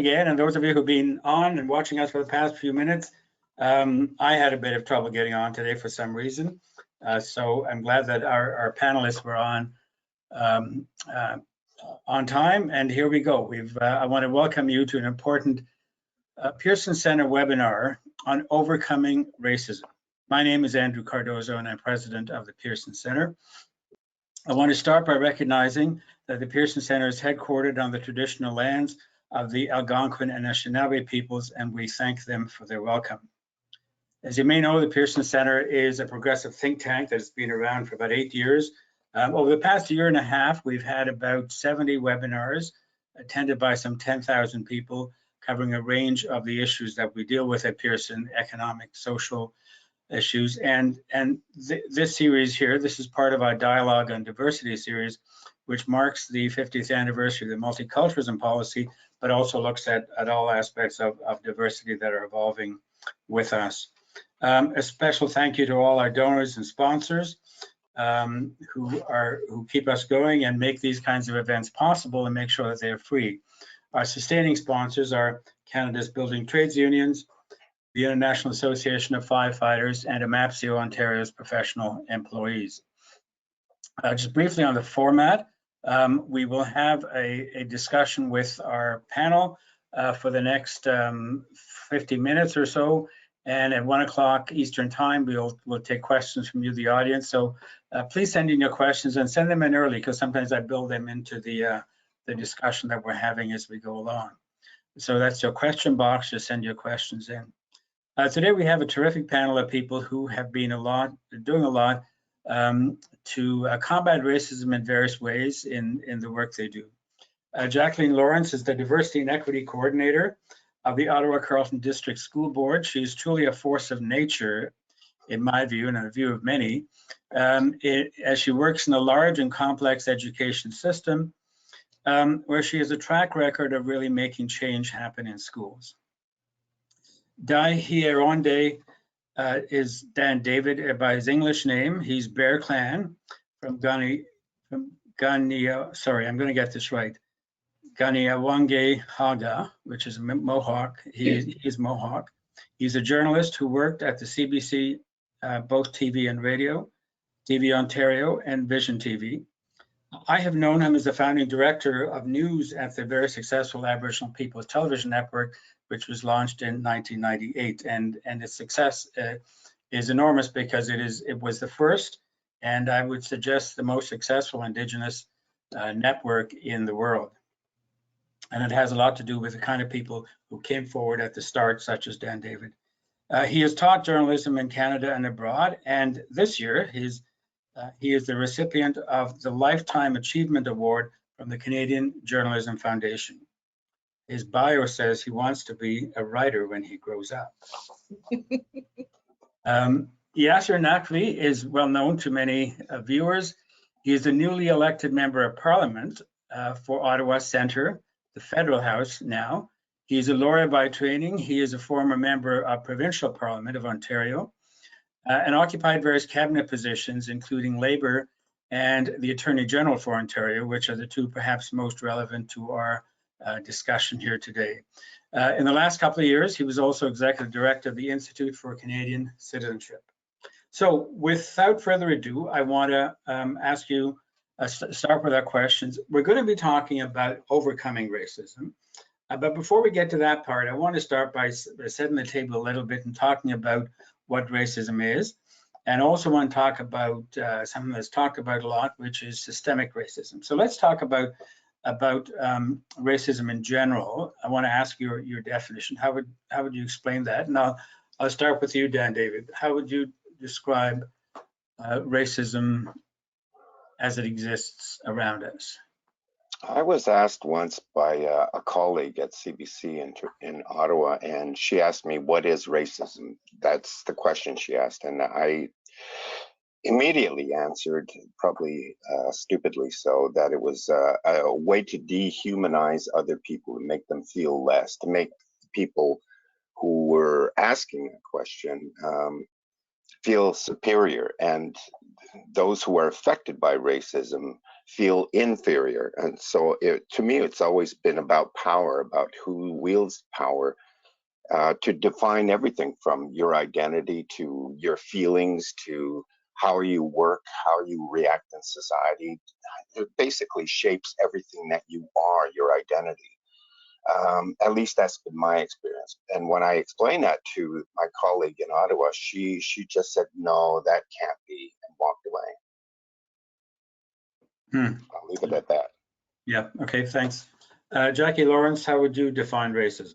Again, and those of you who've been on and watching us for the past few minutes, I had a bit of trouble getting on today for some reason. So I'm glad that our panelists were on time, and here we go. I want to welcome you to an important Pearson Center webinar on overcoming racism. My name is Andrew Cardozo, and I'm president of the Pearson Center. I want to start by recognizing that the Pearson Center is headquartered on the traditional lands of the Algonquin and Anishinaabe peoples, and we thank them for their welcome. As you may know, the Pearson Center is a progressive think tank that has been around for about 8 years. Over the past year and a half, we've had about 70 webinars attended by some 10,000 people, covering a range of the issues that we deal with at Pearson: economic, social issues. And this series here, this is part of our Dialogue on Diversity series, which marks the 50th anniversary of the multiculturalism policy, but also looks at all aspects of diversity that are evolving with us. A special thank you to all our donors and sponsors who keep us going and make these kinds of events possible and make sure that they're free. Our sustaining sponsors are Canada's Building Trades Unions, the International Association of Firefighters, and AMAPSIO, Ontario's professional employees. Just briefly on the format, we will have a discussion with our panel for the next 50 minutes or so, and at 1 o'clock Eastern time, we'll take questions from you, the audience. So please send in your questions and send them in early, because sometimes I build them into the discussion that we're having as we go along. So that's your question box, just send your questions in. Today we have a terrific panel of people who have been doing a lot to combat racism in various ways in the work they do. Jacqueline Lawrence is the Diversity and Equity Coordinator of the Ottawa-Carleton District School Board. She's truly a force of nature, in my view, and in the view of many, as she works in a large and complex education system where she has a track record of really making change happen in schools. Dai Hieronde is Dan David by his English name. He's Bear Clan from sorry, I'm going to get this right. Ganiawange Haga, which is Mohawk. He is Mohawk. He's a journalist who worked at the CBC, both TV and radio, TV Ontario, and Vision TV. I have known him as the founding director of news at the very successful Aboriginal People's Television Network, which was launched in 1998. And its success is enormous because it was the first, and I would suggest the most successful Indigenous network in the world. And it has a lot to do with the kind of people who came forward at the start, such as Dan David. He has taught journalism in Canada and abroad, and this year he is the recipient of the Lifetime Achievement Award from the Canadian Journalism Foundation. His bio says he wants to be a writer when he grows up. Yasser Naqvi is well known to many viewers. He is the newly elected member of Parliament for Ottawa Centre, the Federal House now. He is a lawyer by training. He is a former member of Provincial Parliament of Ontario and occupied various cabinet positions, including Labour and the Attorney General for Ontario, which are the two perhaps most relevant to our discussion here today. In the last couple of years, he was also Executive Director of the Institute for Canadian Citizenship. So without further ado, I want to ask you, start with our questions. We're going to be talking about overcoming racism. But before we get to that part, I want to start by setting the table a little bit and talking about what racism is, and also want to talk about something that's talked about a lot, which is systemic racism. So let's talk about racism in general. I want to ask your definition. How would you explain that? And I'll start with you, Dan David. How would you describe racism as it exists around us? I was asked once by a colleague at CBC in Ottawa, and she asked me, what is racism? That's the question she asked. And I immediately answered, probably stupidly so, that it was a way to dehumanize other people, to make them feel less, to make people who were asking a question feel superior, and those who are affected by racism feel inferior. And so to me, it's always been about power, about who wields power to define everything from your identity to your feelings to how you work, how you react in society. It basically shapes everything that you are, your identity. At least that's been my experience. And when I explained that to my colleague in Ottawa, she just said, no, that can't be, and walked away. I'll leave it at that. Yeah, okay, thanks. Jackie Lawrence, how would you define racism?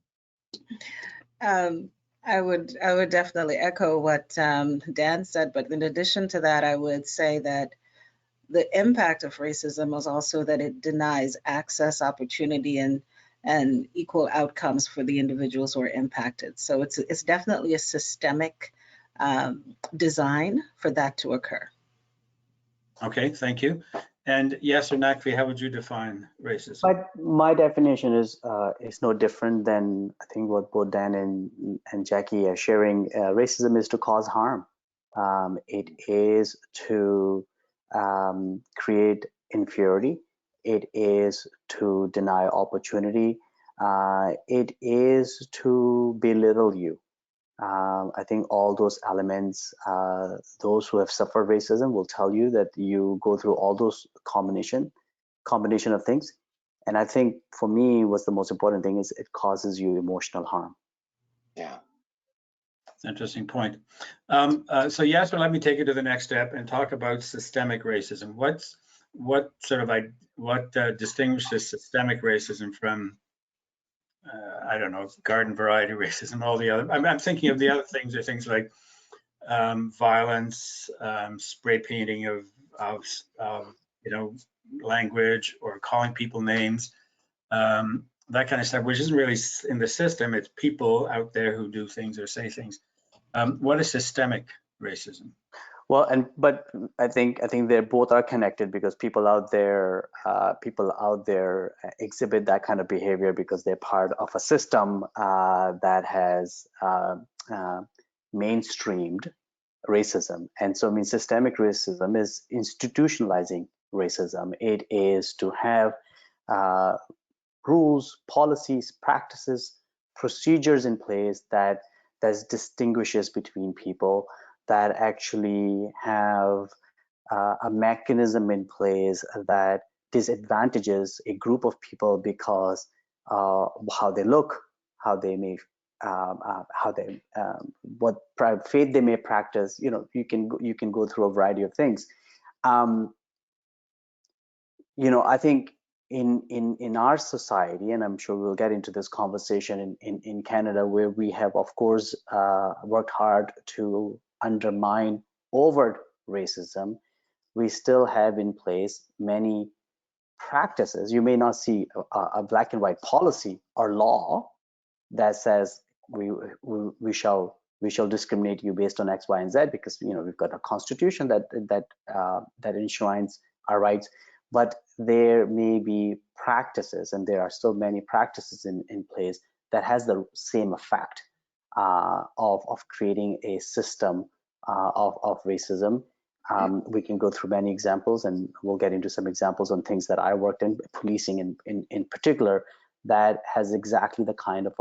I would definitely echo what Dan said, but in addition to that, I would say that the impact of racism is also that it denies access, opportunity, and equal outcomes for the individuals who are impacted. So it's definitely a systemic design for that to occur. Okay, thank you. And Yasser Naqvi, how would you define racism? But my definition is no different than I think what both Dan and Jackie are sharing. Racism is to cause harm. It is to create inferiority. It is to deny opportunity. It is to belittle you. I think all those elements, those who have suffered racism will tell you that you go through all those combination of things. And I think for me, what's the most important thing is it causes you emotional harm. Yeah. That's an interesting point. So Yasser, let me take you to the next step and talk about systemic racism. What distinguishes systemic racism from I don't know, garden variety racism, all the other, I'm thinking of the other things are things like violence, spray painting of you know, language, or calling people names, that kind of stuff, which isn't really in the system. It's people out there who do things or say things. What is systemic racism? Well, but I think they both are connected, because people out there exhibit that kind of behavior because they're part of a system that has mainstreamed racism. And so, I mean, systemic racism is institutionalizing racism. It is to have rules, policies, practices, procedures in place that distinguishes between people, that actually have a mechanism in place that disadvantages a group of people because how they look, how they may, what faith they may practice. You know, you can go through a variety of things. You know, I think in our society, and I'm sure we'll get into this conversation in Canada, where we have, of course, worked hard to undermine overt racism, we still have in place many practices. You may not see a black and white policy or law that says we shall discriminate you based on X, Y, and Z, because, you know, we've got a constitution that enshrines our rights. But there may be practices, and there are still many practices in place that has the same effect of creating a system of racism. We can go through many examples, and we'll get into some examples on things that I worked in, policing in particular, that has exactly the kind of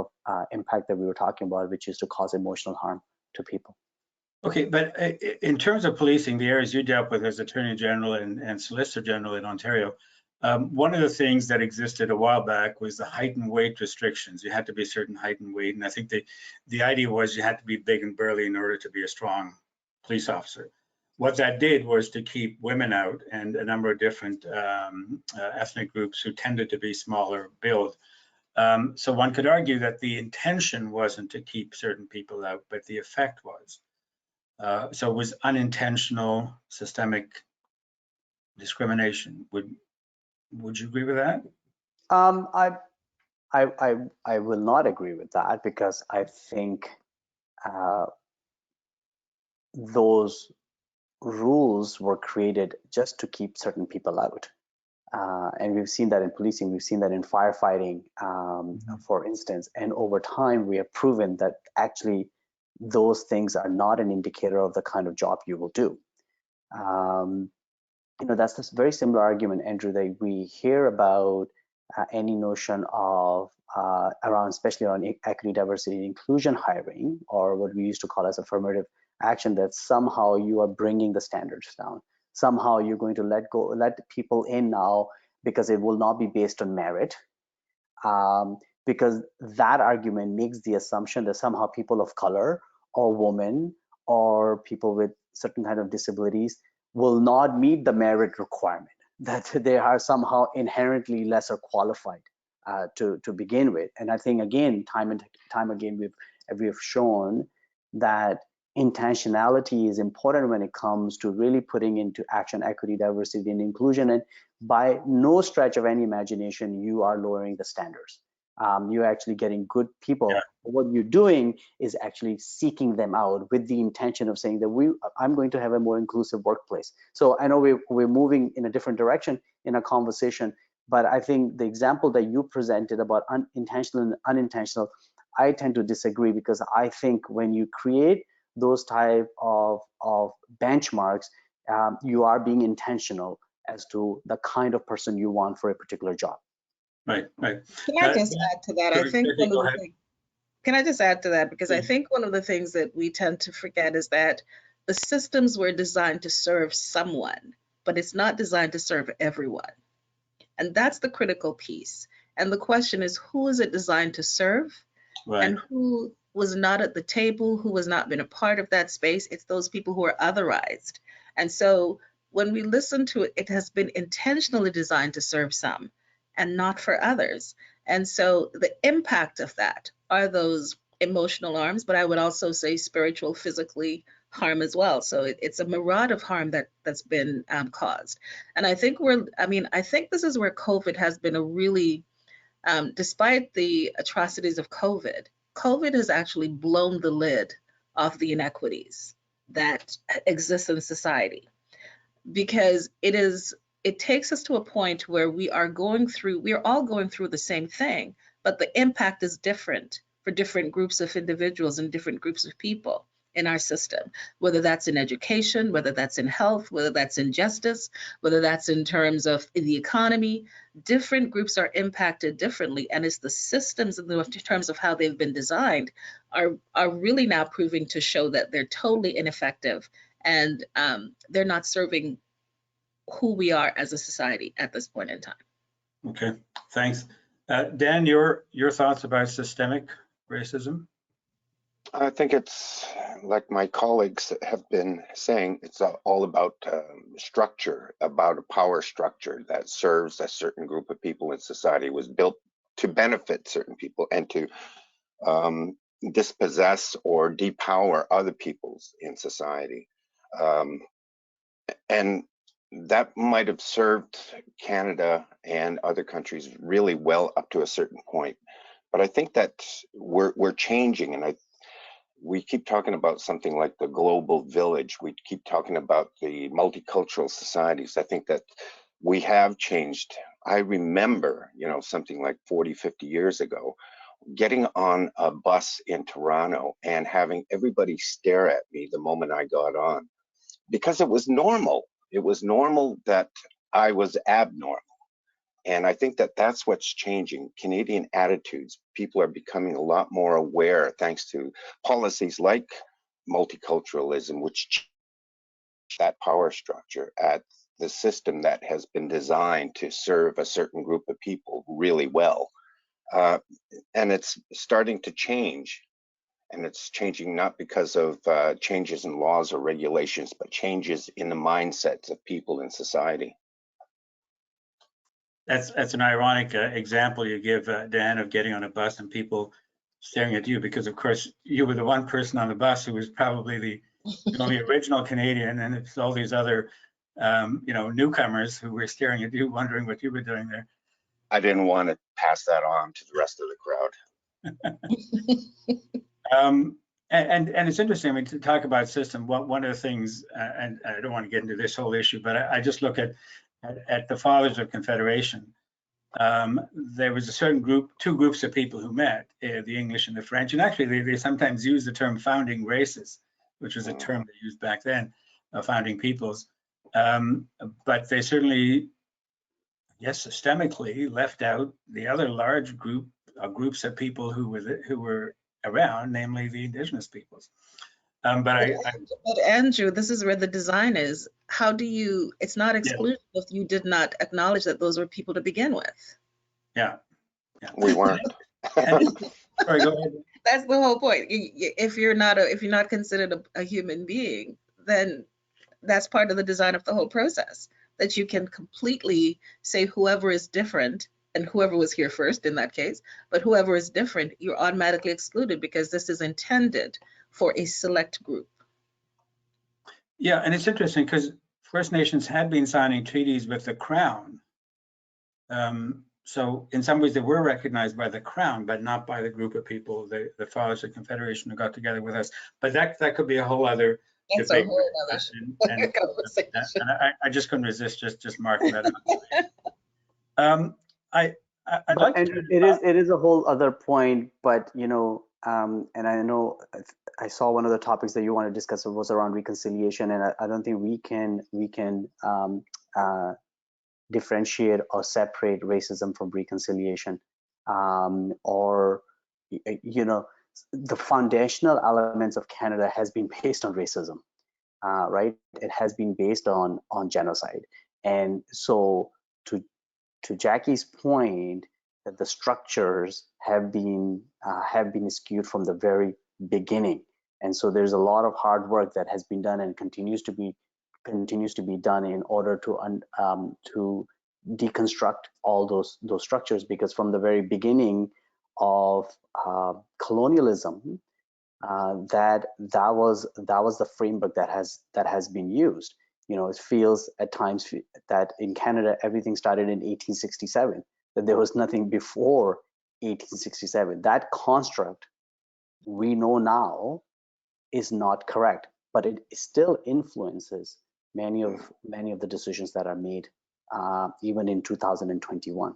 impact that we were talking about, which is to cause emotional harm to people. Okay, but in terms of policing, the areas you dealt with as Attorney General and Solicitor General in Ontario, one of the things that existed a while back was the height and weight restrictions. You had to be a certain height and weight, and I think the idea was you had to be big and burly in order to be a strong police officer. What that did was to keep women out, and a number of different ethnic groups who tended to be smaller build. So one could argue that the intention wasn't to keep certain people out, but the effect was. So it was unintentional systemic discrimination. Would you agree with that? I will not agree with that, because I think those rules were created just to keep certain people out. And we've seen that in policing, we've seen that in firefighting, for instance. And over time, we have proven that actually those things are not an indicator of the kind of job you will do. that's this very similar argument, Andrew, that we hear about any notion of around, especially around equity, diversity, and inclusion hiring, or what we used to call as affirmative action, that somehow you are bringing the standards down. Somehow you're going to let people in now because it will not be based on merit. Because that argument makes the assumption that somehow people of color or women or people with certain kind of disabilities will not meet the merit requirement, that they are somehow inherently lesser qualified to begin with. And I think, again, time and time again, we've shown that intentionality is important when it comes to really putting into action equity, diversity, and inclusion. And by no stretch of any imagination, you are lowering the standards. You're actually getting good people. Yeah. What you're doing is actually seeking them out with the intention of saying that I'm going to have a more inclusive workplace. So I know we're moving in a different direction in a conversation, but I think the example that you presented about intentional and unintentional, I tend to disagree, because I think when you create those type of benchmarks, you are being intentional as to the kind of person you want for a particular job. Right. Can I just add to that? I think one of the things, can I just add to that? Because I think one of the things that we tend to forget is that the systems were designed to serve someone, but it's not designed to serve everyone. And that's the critical piece. And the question is, who is it designed to serve? Right. And who was not at the table, who has not been a part of that space? It's those people who are otherized. And so when we listen to it, it has been intentionally designed to serve some and not for others. And so the impact of that are those emotional harms, but I would also say spiritual, physically harm as well. So it's a myriad of harm that's been caused. And I think I think this is where COVID has been a really, despite the atrocities of COVID has actually blown the lid off the inequities that exist in society, because it takes us to a point where we are all going through the same thing, but the impact is different for different groups of individuals and different groups of people in our system, whether that's in education, whether that's in health, whether that's in justice, whether that's in terms of the economy. Different groups are impacted differently, and it's the systems in terms of how they've been designed are really now proving to show that they're totally ineffective, and they're not serving who we are as a society at this point in time. Okay, thanks. Dan, your thoughts about systemic racism? I think it's like my colleagues have been saying, it's all about structure, about a power structure that serves a certain group of people in society. It was built to benefit certain people and to dispossess or depower other peoples in society. And that might have served Canada and other countries really well up to a certain point. But I think that we're changing, and we keep talking about something like the global village. We keep talking about the multicultural societies. I think that we have changed. I remember, something like 40, 50 years ago, getting on a bus in Toronto and having everybody stare at me the moment I got on, because it was normal. It was normal that I was abnormal. And I think that that's what's changing. Canadian attitudes, people are becoming a lot more aware thanks to policies like multiculturalism, which change that power structure at the system that has been designed to serve a certain group of people really well. And it's starting to change. And it's changing not because of changes in laws or regulations, but changes in the mindsets of people in society. That's an ironic example you give, Dan, of getting on a bus and people staring at you, because of course you were the one person on the bus who was probably the only original Canadian, and it's all these other newcomers who were staring at you, wondering what you were doing there. I didn't want to pass that on to the rest of the crowd. And it's interesting, to talk about system. One of the things, and I don't want to get into this whole issue, but I just look at the Fathers of Confederation. There was a certain group, two groups of people who met, the English and the French, and actually they sometimes use the term founding races, which was a term they used back then, founding peoples. But they certainly, yes, systemically left out the other large groups of people who were around, namely the Indigenous peoples. But Andrew, this is where the design is. How do you, it's not exclusive if you did not acknowledge that those were people to begin with. Yeah. We weren't. Sorry, go ahead. That's the whole point. If you're not considered a human being, then that's part of the design of the whole process, that you can completely say whoever is different, and whoever was here first in that case, but whoever is different, you're automatically excluded because this is intended for a select group. Yeah, and it's interesting because First Nations had been signing treaties with the Crown. So in some ways they were recognized by the Crown, but not by the group of people, the Fathers of Confederation who got together with us. But that could be a whole other debate. And I just couldn't resist just marking that up. I'd like to, it is a whole other point, but you know, and I know I saw one of the topics that you want to discuss was around reconciliation, and I don't think we can differentiate or separate racism from reconciliation, or you know, the foundational elements of Canada has been based on racism, right? It has been based on genocide, and so to Jackie's point, that the structures have been skewed from the very beginning, and so there's a lot of hard work that has been done and continues to be done in order to deconstruct all those structures, because from the very beginning of colonialism, that was the framework that has been used. You know, it feels at times that in Canada everything started in 1867, that there was nothing before 1867. That construct we know now is not correct, but it still influences many of the decisions that are made even in 2021.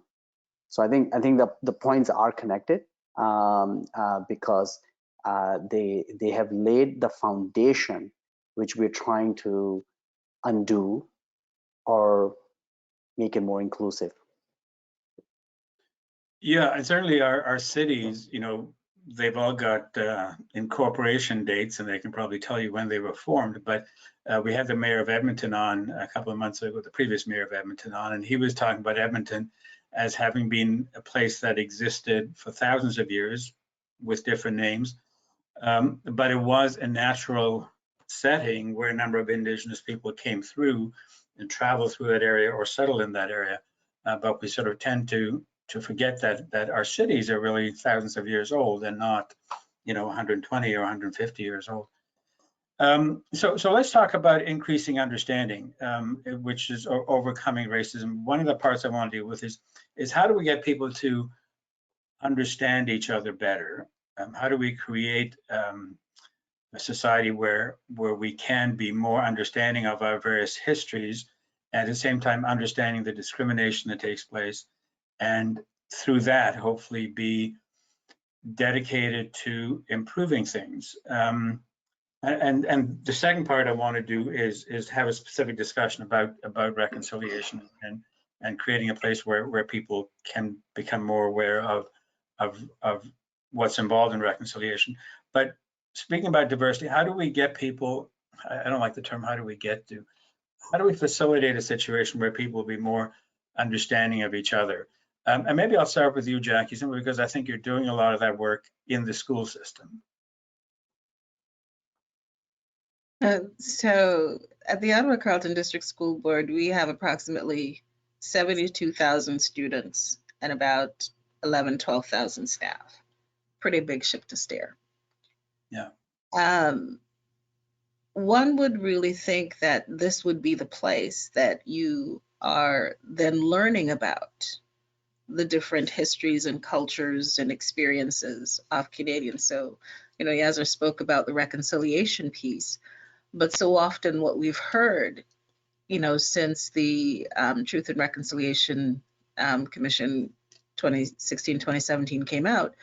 So I think the points are connected, because they have laid the foundation which we're trying to undo or make it more inclusive. Yeah, and certainly our cities, you know, they've all got incorporation dates, and they can probably tell you when they were formed. But we had the mayor of Edmonton on a couple of months ago, the previous mayor of Edmonton on, and he was talking about Edmonton as having been a place that existed for thousands of years with different names. But it was a natural setting where a number of Indigenous people came through and traveled through that area or settled in that area. But we sort of tend to forget that our cities are really thousands of years old and not, you know, 120 or 150 years old. So let's talk about increasing understanding, which is overcoming racism. One of the parts I want to deal with is how do we get people to understand each other better? How do we create a society where we can be more understanding of our various histories, and at the same time understanding the discrimination that takes place, and through that hopefully be dedicated to improving things. And the second part I want to do is have a specific discussion about reconciliation and creating a place where people can become more aware of what's involved in reconciliation. But speaking about diversity, how do we get people, I don't like the term, how do we facilitate a situation where people will be more understanding of each other? And maybe I'll start with you, Jackie, simply because I think you're doing a lot of that work in the school system. So at the Ottawa Carleton District School Board, we have approximately 72,000 students and about 12,000 staff. Pretty big ship to steer. Yeah. One would really think that this would be the place that you are then learning about the different histories and cultures and experiences of Canadians. So, you know, Yazzer spoke about the reconciliation piece, but so often what we've heard, you know, since the Truth and Reconciliation Commission 2016-2017 came out,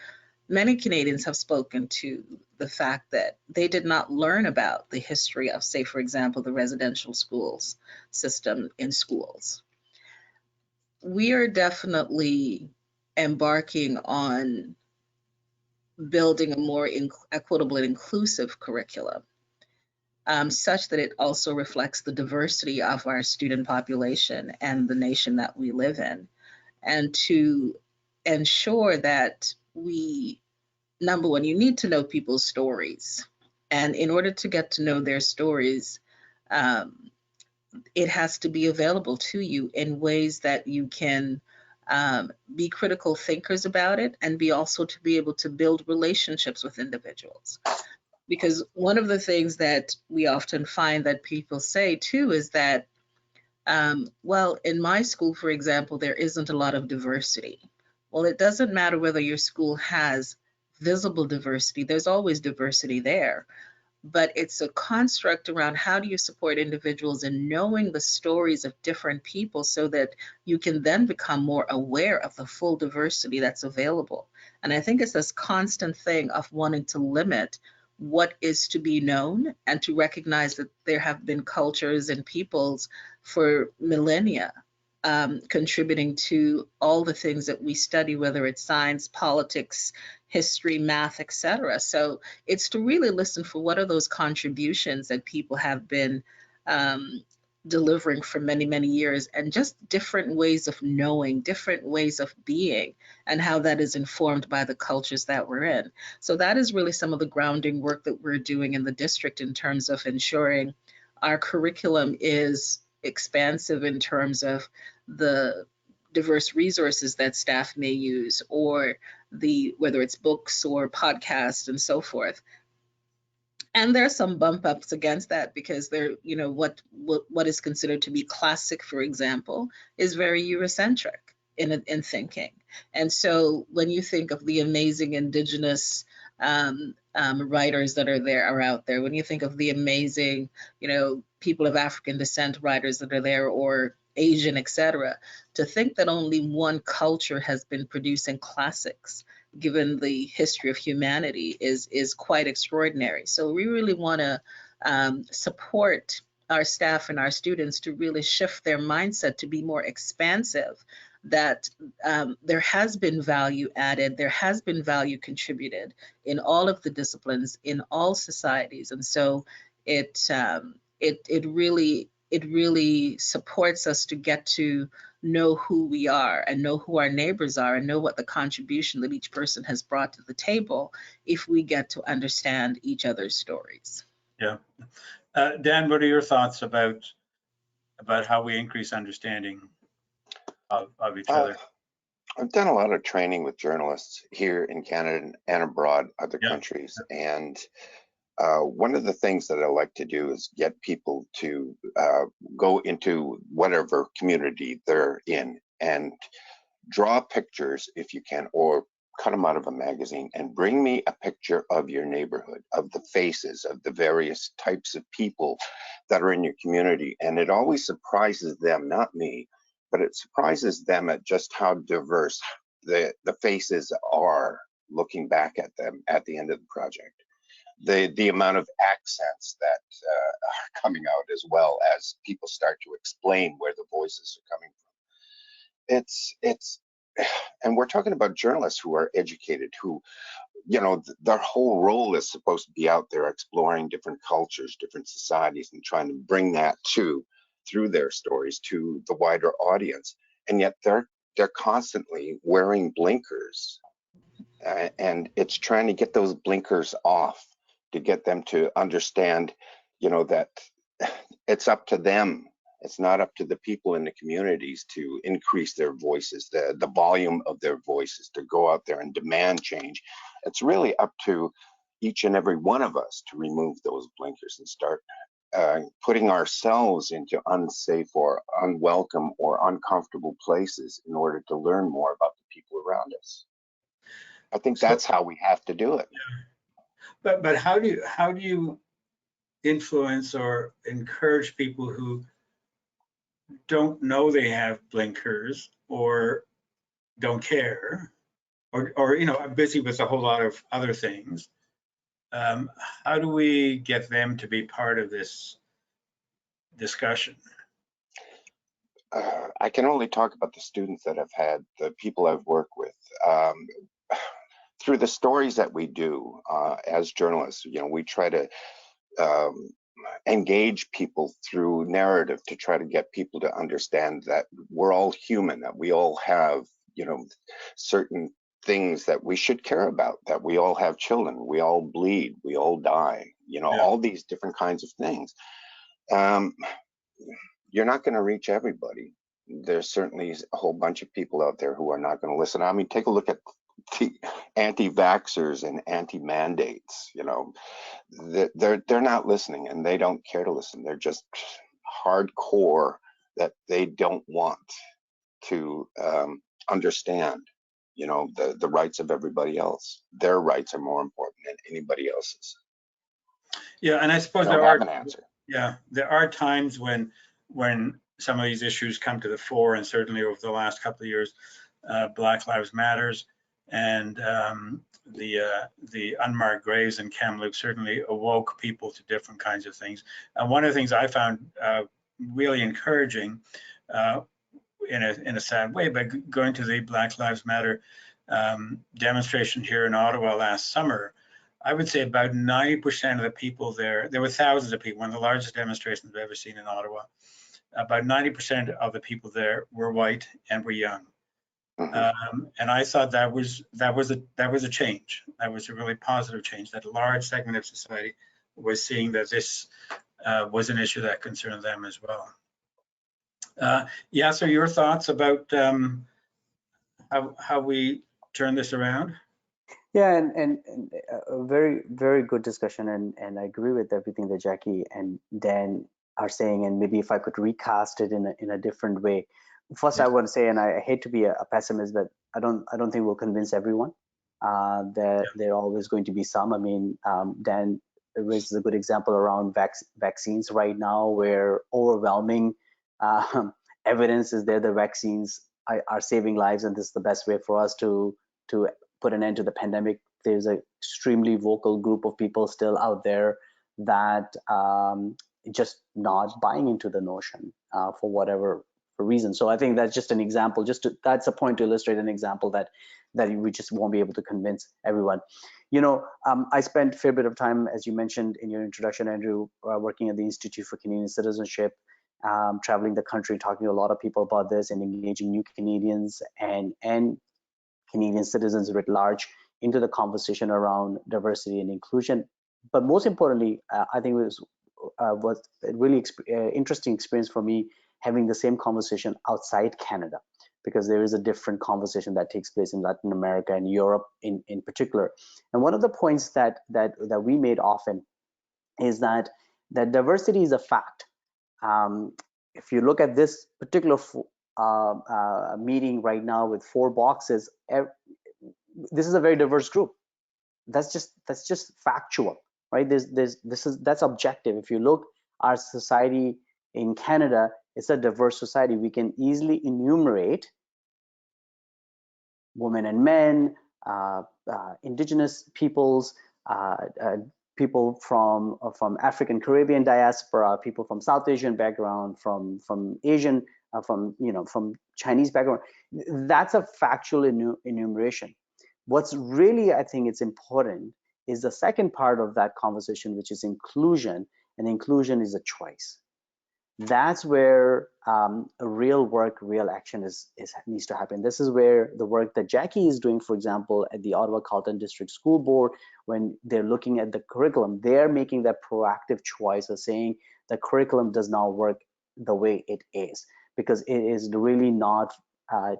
many Canadians have spoken to the fact that they did not learn about the history of, say, for example, the residential schools system in schools. We are definitely embarking on building a more equitable and inclusive curriculum, such that it also reflects the diversity of our student population and the nation that we live in, and to ensure that we, number one, you need to know people's stories. And in order to get to know their stories, it has to be available to you in ways that you can be critical thinkers about it, and be also to be able to build relationships with individuals. Because one of the things that we often find that people say too is that, well, in my school, for example, there isn't a lot of diversity. Well, it doesn't matter whether your school has visible diversity, there's always diversity there. But it's a construct around how do you support individuals in knowing the stories of different people so that you can then become more aware of the full diversity that's available. And I think it's this constant thing of wanting to limit what is to be known, and to recognize that there have been cultures and peoples for millennia contributing to all the things that we study, whether it's science, politics, history, math, etc. So it's to really listen for what are those contributions that people have been delivering for many, many years, and just different ways of knowing, different ways of being, and how that is informed by the cultures that we're in. So that is really some of the grounding work that we're doing in the district in terms of ensuring our curriculum is expansive in terms of the diverse resources that staff may use, or whether it's books or podcasts and so forth. And there's some bump ups against that, because what is considered to be classic, for example, is very Eurocentric in thinking. And so when you think of the amazing Indigenous writers that are out there, when you think of the amazing, people of African descent writers that are there, or Asian, etc., to think that only one culture has been producing classics, given the history of humanity, is quite extraordinary. So we really want to support our staff and our students to really shift their mindset to be more expansive, that there has been value added, there has been value contributed in all of the disciplines, in all societies. And so it really supports us to get to know who we are, and know who our neighbors are, and know what the contribution that each person has brought to the table, if we get to understand each other's stories. Yeah. Dan, what are your thoughts about how we increase understanding of each other? I've done a lot of training with journalists here in Canada and abroad, other countries. And one of the things that I like to do is get people to go into whatever community they're in and draw pictures, if you can, or cut them out of a magazine, and bring me a picture of your neighborhood, of the faces of the various types of people that are in your community. And it always surprises them, not me, but it surprises them at just how diverse the faces are, looking back at them at the end of the project. The amount of accents that are coming out, as well as people start to explain where the voices are coming from. It's and we're talking about journalists who are educated, who, their whole role is supposed to be out there exploring different cultures, different societies, and trying to bring that through their stories to the wider audience. And yet they're constantly wearing blinkers, and it's trying to get those blinkers off, to get them to understand, that it's up to them. It's not up to the people in the communities to increase their voices, the volume of their voices, to go out there and demand change. It's really up to each and every one of us to remove those blinkers and start putting ourselves into unsafe or unwelcome or uncomfortable places in order to learn more about the people around us. I think that's how we have to do it. But how do you influence or encourage people who don't know they have blinkers, or don't care, or you know, are busy with a whole lot of other things. How do we get them to be part of this discussion? I can only talk about the students that I've had, the people I've worked with. Through the stories that we do as journalists, you know, we try to engage people through narrative to try to get people to understand that we're all human, that we all have, you know, certain things that we should care about, that we all have children, we all bleed, we all die, you know, all these different kinds of things. You're not going to reach everybody. There's certainly a whole bunch of people out there who are not going to listen. I mean, take a look at the anti-vaxxers and anti-mandates. You know, they're not listening, and they don't care to listen. They're just hardcore that they don't want to understand, you know, the rights of everybody else. Their rights are more important than anybody else's. Yeah, and I suppose They don't have an answer. Yeah, there are times when some of these issues come to the fore, and certainly over the last couple of years, Black Lives Matters and the unmarked graves in Kamloops certainly awoke people to different kinds of things. And one of the things I found really encouraging, in a sad way, by going to the Black Lives Matter demonstration here in Ottawa last summer, I would say about 90% of the people there were thousands of people, one of the largest demonstrations I've ever seen in Ottawa. About 90% of the people there were white and were young. And I thought that was a change. That was a really positive change, that a large segment of society was seeing that this was an issue that concerned them as well. Yeah, so your thoughts about how we turn this around? Yeah, and a very, very good discussion, and I agree with everything that Jackie and Dan are saying, and maybe if I could recast it in a different way. First, I want to say, and I hate to be a pessimist, but I don't think we'll convince everyone. There are always going to be some. I mean, Dan raises a good example around vaccines right now, where overwhelming evidence is there the vaccines are saving lives, and this is the best way for us to put an end to the pandemic. There's an extremely vocal group of people still out there that just not buying into the notion for whatever reason. So I think that's just an example. That's a point to illustrate an example that we just won't be able to convince everyone. You know, I spent a fair bit of time, as you mentioned in your introduction, Andrew, working at the Institute for Canadian Citizenship, traveling the country, talking to a lot of people about this, and engaging new Canadians and Canadian citizens writ large into the conversation around diversity and inclusion. But most importantly, I think it was a really interesting experience for me having the same conversation outside Canada, because there is a different conversation that takes place in Latin America and Europe in particular. And one of the points that we made often is that diversity is a fact. If you look at this particular meeting right now with 4 boxes, this is a very diverse group. That's just factual, right? That's objective. If you look, our society in Canada, it's a diverse society. We can easily enumerate women and men, Indigenous peoples, people from African Caribbean diaspora, people from South Asian background, from Asian, from Chinese background. That's a factual enumeration. What's really, I think it's important, is the second part of that conversation, which is inclusion, and inclusion is a choice. That's where real work, real action needs to happen. This is where the work that Jackie is doing, for example, at the Ottawa Carleton District School Board, when they're looking at the curriculum, they're making that proactive choice of saying the curriculum does not work the way it is, because it is really not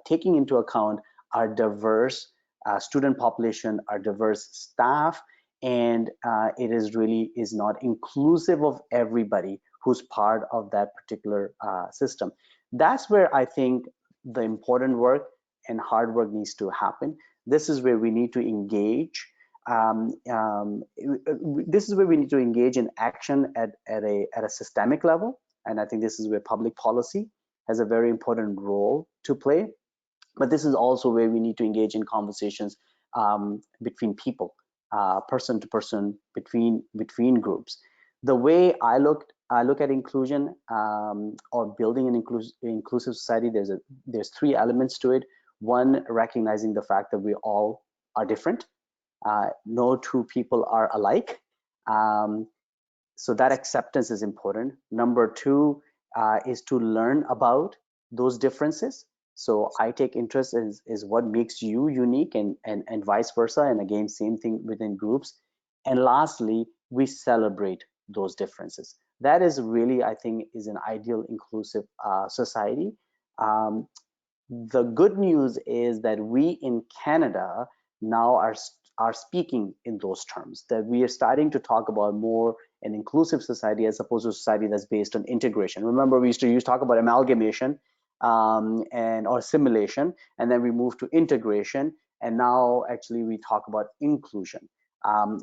taking into account our diverse student population, our diverse staff, and it is not inclusive of everybody who's part of that particular system. That's where I think the important work and hard work needs to happen. This is where we need to engage. This is where we need to engage in action at a systemic level. And I think this is where public policy has a very important role to play. But this is also where we need to engage in conversations between people, person to person, between groups. The way I look at inclusion or building an inclusive society, there's three elements to it. One, recognizing the fact that we all are different. No two people are alike. So that acceptance is important. Number two is to learn about those differences. So I take interest is what makes you unique, and vice versa. And again, same thing within groups. And lastly, we celebrate those differences. That is really, I think, is an ideal inclusive society. The good news is that we in Canada now are speaking in those terms, that we are starting to talk about more an inclusive society as opposed to a society that's based on integration. Remember, we used to talk about amalgamation or assimilation, and then we moved to integration, and now actually we talk about inclusion,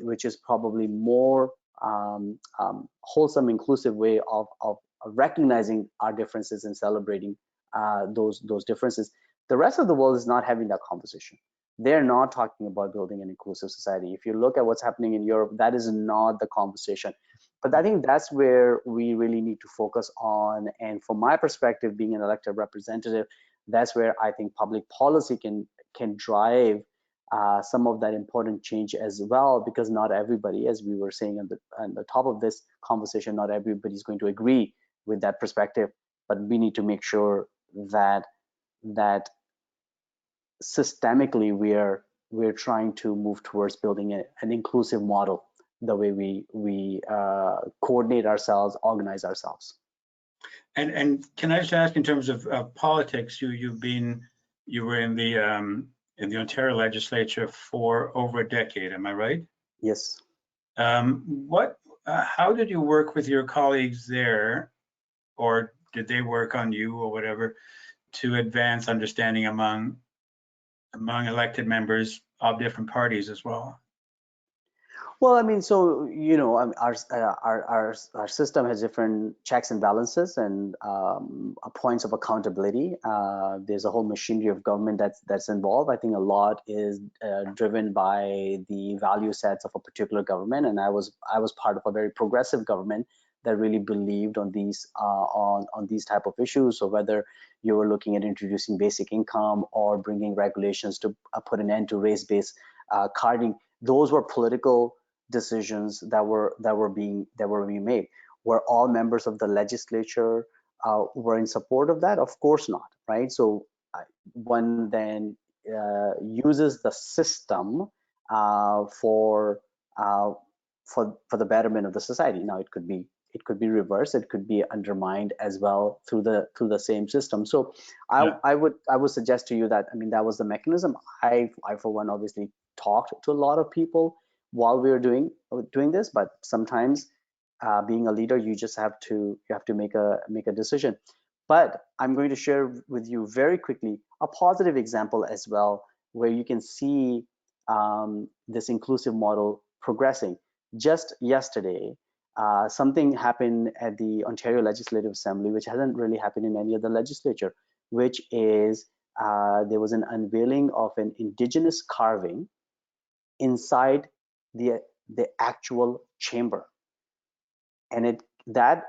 which is probably more wholesome, inclusive way of recognizing our differences and celebrating those differences. The rest of the world is not having that conversation. They're not talking about building an inclusive society. If you look at what's happening in Europe, that is not the conversation. But I think that's where we really need to focus on. And from my perspective, being an elected representative, that's where I think public policy can drive some of that important change as well, because not everybody, as we were saying on the top of this conversation, not everybody is going to agree with that perspective. But we need to make sure that systemically we're trying to move towards building an inclusive model, the way we coordinate ourselves, organize ourselves. And can I just ask, in terms of politics, you were in the Ontario legislature for over a decade, am I right? Yes. How did you work with your colleagues there, or did they work on you or whatever, to advance understanding among elected members of different parties as well? Well, I mean, so our system has different checks and balances and points of accountability. There's a whole machinery of government that's involved. I think a lot is driven by the value sets of a particular government, and I was part of a very progressive government that really believed on these type of issues. So whether you were looking at introducing basic income or bringing regulations to put an end to race-based carding, those were political decisions that were being made. Were all members of the legislature were in support of that? Of course not, right? So one then uses the system for the betterment of the society. Now it could be reversed, it could be undermined as well through the same system. So I would suggest to you that, I mean, that was the mechanism. I for one obviously talked to a lot of people while we were doing this, but sometimes being a leader, you just have to make a decision. But I'm going to share with you very quickly a positive example as well, where you can see this inclusive model progressing. Just yesterday, something happened at the Ontario Legislative Assembly, which hasn't really happened in any other legislature, which is there was an unveiling of an Indigenous carving inside the actual chamber, and that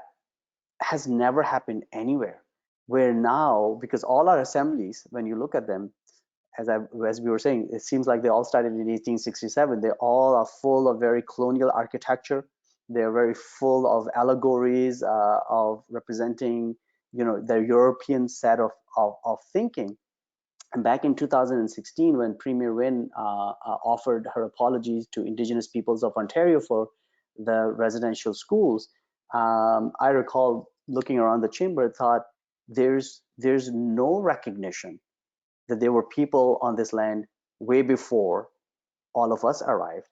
has never happened anywhere. Where now, because all our assemblies, when you look at them, as we were saying, it seems like they all started in 1867. They all are full of very colonial architecture. They're very full of allegories of representing, their European set of thinking. And back in 2016, when Premier Wynne offered her apologies to Indigenous peoples of Ontario for the residential schools, I recall looking around the chamber, thought there's no recognition that there were people on this land way before all of us arrived,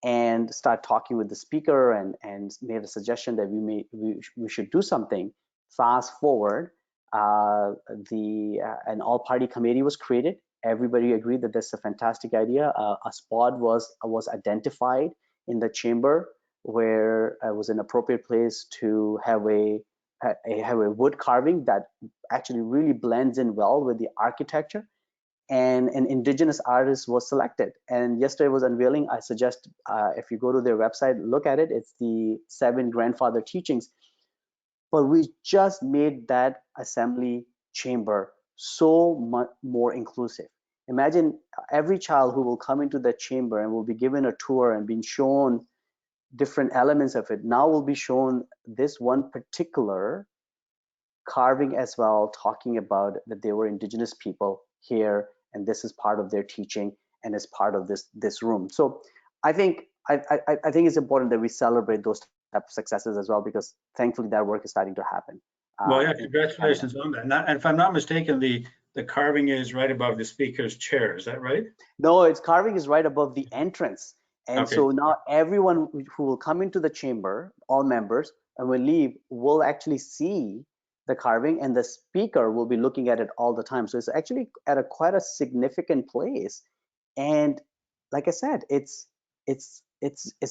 and start talking with the speaker and made a suggestion that we should do something. Fast forward, an all-party committee was created. Everybody agreed that that's a fantastic idea. A spot was identified in the chamber where it was an appropriate place to have a wood carving that actually really blends in well with the architecture. and an Indigenous artist was selected. And yesterday was unveiling. I suggest if you go to their website, look at it. It's the 7 grandfather teachings. But we just made that assembly chamber so much more inclusive. Imagine every child who will come into that chamber and will be given a tour and being shown different elements of it. Now will be shown this one particular carving as well, talking about that they were Indigenous people here, and this is part of their teaching and is part of this room. So I think it's important that we celebrate those type of successes as well, because thankfully that work is starting to happen. Well, yeah, congratulations on that. And if I'm not mistaken, the carving is right above the speaker's chair. Is that right? No, its carving is right above the entrance. And Okay. so now everyone who will come into the chamber, all members, and will leave, will actually see the carving, and the speaker will be looking at it all the time. So it's actually at quite a significant place. And like I said, it's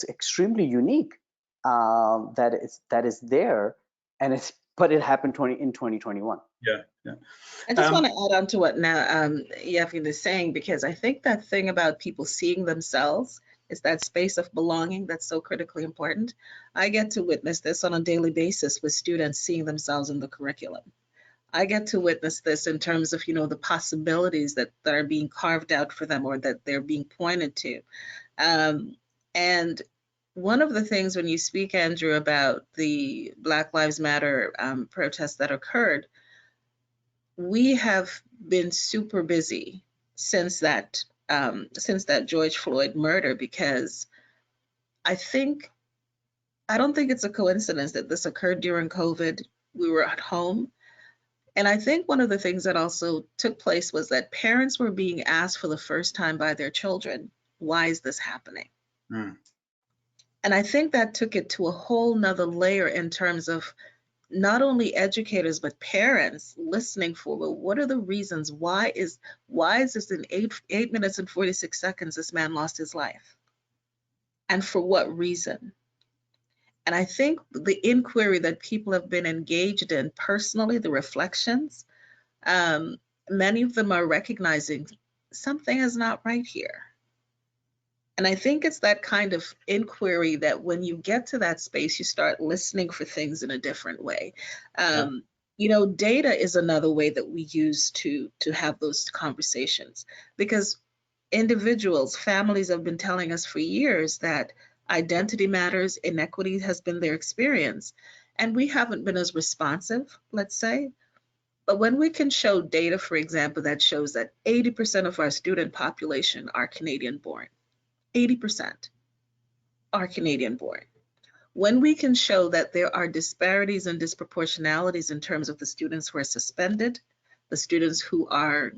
extremely unique that is there, and but it happened in 2021. Yeah, yeah. I just want to add on to what now Yefin is saying, because I think that thing about people seeing themselves is that space of belonging that's so critically important. I get to witness this on a daily basis with students seeing themselves in the curriculum. I get to witness this in terms of, the possibilities that are being carved out for them, or that they're being pointed to. And one of the things when you speak, Andrew, about the Black Lives Matter protests that occurred, we have been super busy since that George Floyd murder, because I don't think it's a coincidence that this occurred during COVID. We were at home. And I think one of the things that also took place was that parents were being asked for the first time by their children, why is this happening? And I think that took it to a whole nother layer in terms of not only educators, but parents listening for, well, what are the reasons? Why is this in 8 minutes and 46 seconds, this man lost his life? And for what reason? And I think the inquiry that people have been engaged in personally, the reflections, many of them are recognizing something is not right here. And I think it's that kind of inquiry that when you get to that space, you start listening for things in a different way. Data is another way that we use to have those conversations, because individuals, families have been telling us for years that identity matters, inequity has been their experience, and we haven't been as responsive, let's say. But when we can show data, for example, that shows that 80% of our student population are Canadian born, 80% are Canadian born. When we can show that there are disparities and disproportionalities in terms of the students who are suspended, the students who are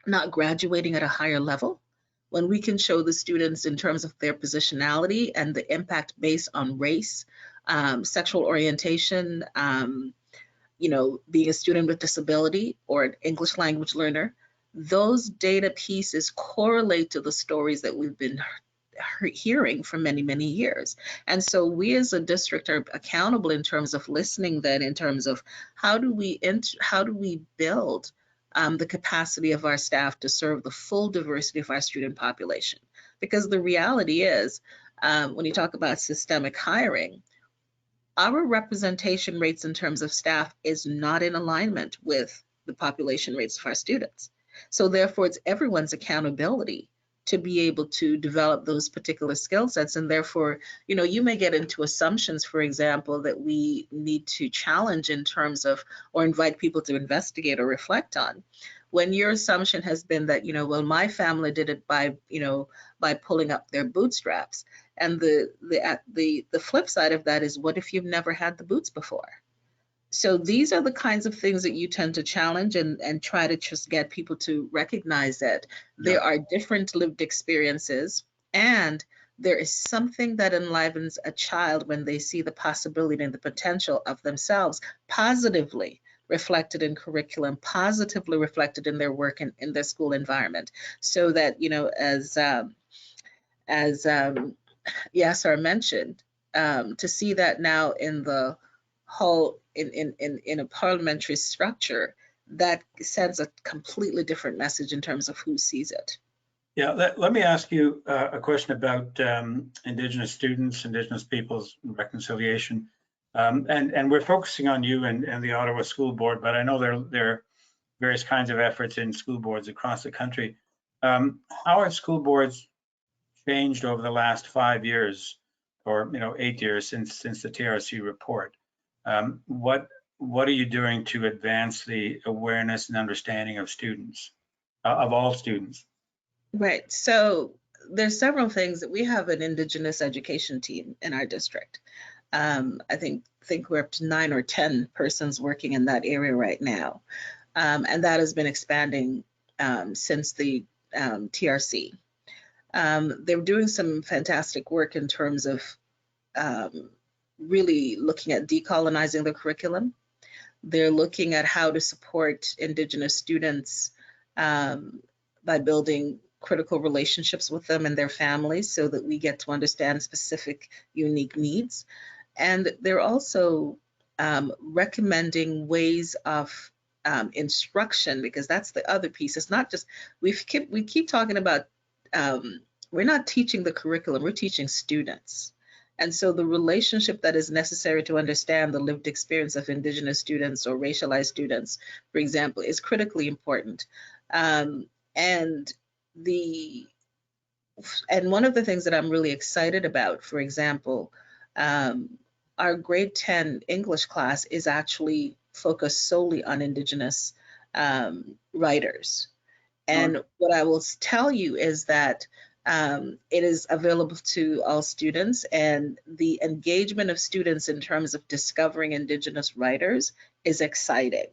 not graduating at a higher level, when we can show the students in terms of their positionality and the impact based on race, sexual orientation, being a student with disability or an English language learner, those data pieces correlate to the stories that we've been hearing for many, many years. And so we as a district are accountable in terms of listening then, in terms of how do we build the capacity of our staff to serve the full diversity of our student population. Because the reality is, when you talk about systemic hiring, our representation rates in terms of staff is not in alignment with the population rates of our students. So therefore, it's everyone's accountability to be able to develop those particular skill sets. And therefore, you may get into assumptions, for example, that we need to challenge in terms of, or invite people to investigate or reflect on. When your assumption has been that, well, my family did it by pulling up their bootstraps. And the flip side of that is, what if you've never had the boots before? So these are the kinds of things that you tend to challenge and try to just get people to recognize that there are different lived experiences, and there is something that enlivens a child when they see the possibility and the potential of themselves positively reflected in curriculum, positively reflected in their work and in their school environment. So that, as Yasser mentioned, to see that now in the whole in a parliamentary structure, that sends a completely different message in terms of who sees it. Yeah, let me ask you a question about Indigenous students, Indigenous peoples reconciliation. And we're focusing on you and the Ottawa School Board, but I know there are various kinds of efforts in school boards across the country. How have school boards changed over the last 5 years, or 8 years since the TRC report? What are you doing to advance the awareness and understanding of students, of all students? Right. So there's several things that we have an Indigenous education team in our district. I think we're up to 9 or 10 persons working in that area right now. And that has been expanding since the TRC. They're doing some fantastic work in terms of really looking at decolonizing the curriculum. They're looking at how to support Indigenous students by building critical relationships with them and their families so that we get to understand specific, unique needs. And they're also recommending ways of instruction, because that's the other piece. It's not just, we keep talking about, we're not teaching the curriculum, we're teaching students. And so the relationship that is necessary to understand the lived experience of Indigenous students or racialized students, for example, is critically important. And one of the things that I'm really excited about, for example, our grade 10 English class is actually focused solely on Indigenous writers. And what I will tell you is that it is available to all students, and the engagement of students in terms of discovering Indigenous writers is exciting,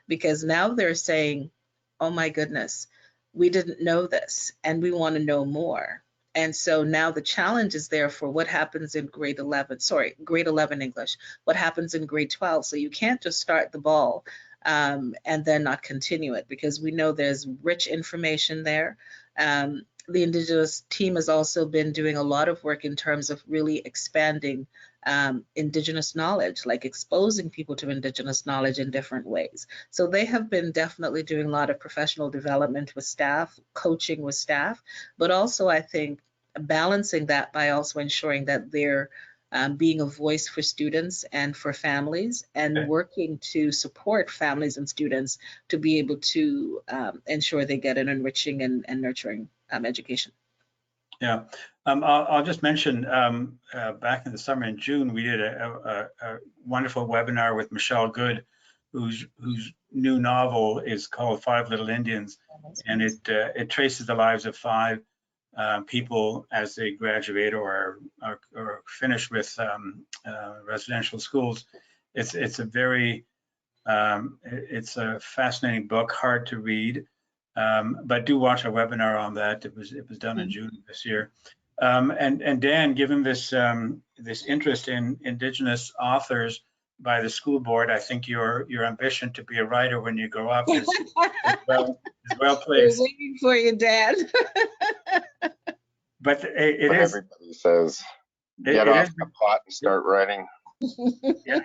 because now they're saying, oh my goodness, we didn't know this and we want to know more. And so now the challenge is there for what happens in grade 11 English, what happens in grade 12. So you can't just start the ball and then not continue it, because we know there's rich information there. The Indigenous team has also been doing a lot of work in terms of really expanding Indigenous knowledge, like exposing people to Indigenous knowledge in different ways. So they have been definitely doing a lot of professional development with staff, coaching with staff, but also I think balancing that by also ensuring that they're being a voice for students and for families, and working to support families and students to be able to ensure they get an enriching and nurturing education. Yeah, I'll just mention back in the summer in June, we did a wonderful webinar with Michelle Good, whose new novel is called 5 Little Indians, and it traces the lives of 5 people as they graduate or finish with residential schools. It's a very it's a fascinating book, hard to read. But do watch a webinar on that. It was done in June this year. And Dan, given this this interest in Indigenous authors by the school board, I think your ambition to be a writer when you grow up is well placed. We're waiting for you, Dan. But it When is. Everybody says, get off the pot and start writing. Yeah,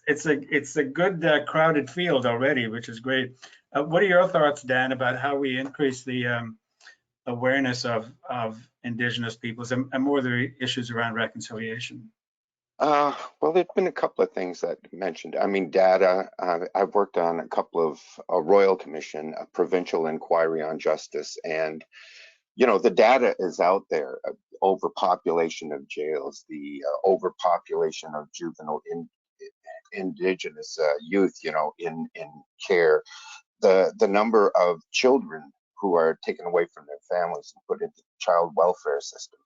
it's a good crowded field already, which is great. What are your thoughts, Dan, about how we increase the awareness of Indigenous peoples and more the issues around reconciliation? Well, there's been a couple of things that you mentioned. I mean, data. I've worked on a couple of a Royal Commission, a provincial inquiry on justice, and the data is out there. Overpopulation of jails, the overpopulation of juvenile Indigenous youth, in care, the number of children who are taken away from their families and put into the child welfare system.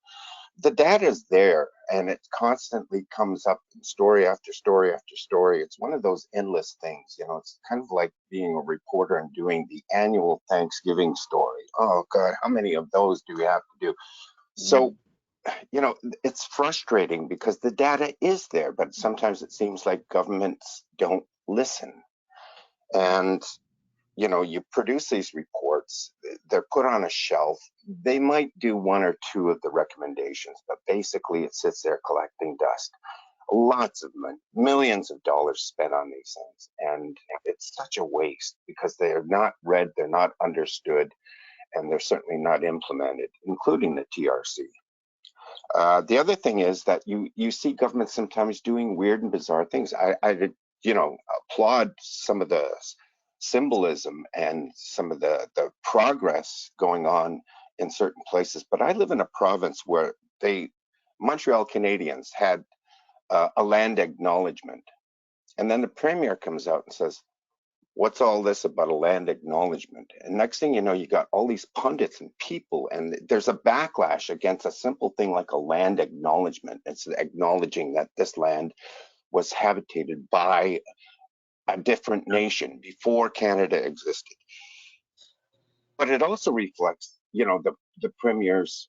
The data is there, and it constantly comes up in story after story after story. It's one of those endless things, it's kind of like being a reporter and doing the annual Thanksgiving story. Oh God, how many of those do we have to do? So, it's frustrating because the data is there, but sometimes it seems like governments don't listen. And you produce these reports, they're put on a shelf. They might do 1 or 2 of the recommendations, but basically it sits there collecting dust. lots of money, millions of dollars spent on these things. And it's such a waste because they're not read, they're not understood, and they're certainly not implemented, including the TRC. The other thing is that you see governments sometimes doing weird and bizarre things. I applaud some of the symbolism and some of the progress going on in certain places, but I live in a province where Montreal Canadiens had a land acknowledgement, and then the premier comes out and says, what's all this about a land acknowledgement? And next thing you know, you got all these pundits and people, and there's a backlash against a simple thing like a land acknowledgement. It's acknowledging that this land was habitated by a different nation before Canada existed. But it also reflects, the premier's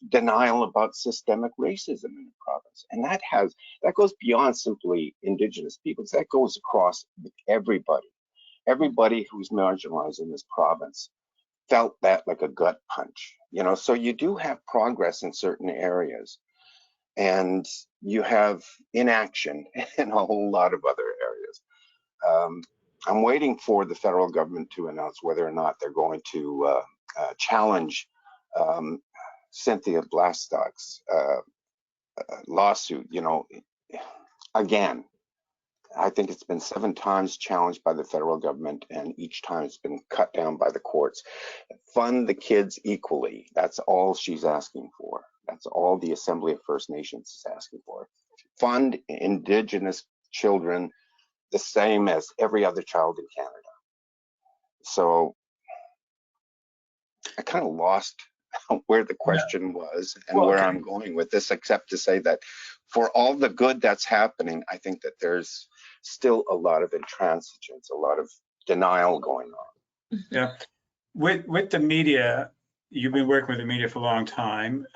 denial about systemic racism in the province, and that goes beyond simply Indigenous peoples. That goes across with everybody. Everybody who's marginalized in this province felt that like a gut punch. So you do have progress in certain areas, and you have inaction in a whole lot of other areas. I'm waiting for the federal government to announce whether or not they're going to challenge Cynthia Blastock's lawsuit. Again, I think it's been 7 times challenged by the federal government, and each time it's been cut down by the courts. Fund the kids equally. That's all she's asking for. That's all the Assembly of First Nations is asking for. Fund Indigenous children the same as every other child in Canada. So I kind of lost where the question was and where I'm going with this, except to say that for all the good that's happening, I think that there's still a lot of intransigence, a lot of denial going on. Yeah. With the media, you've been working with the media for a long time,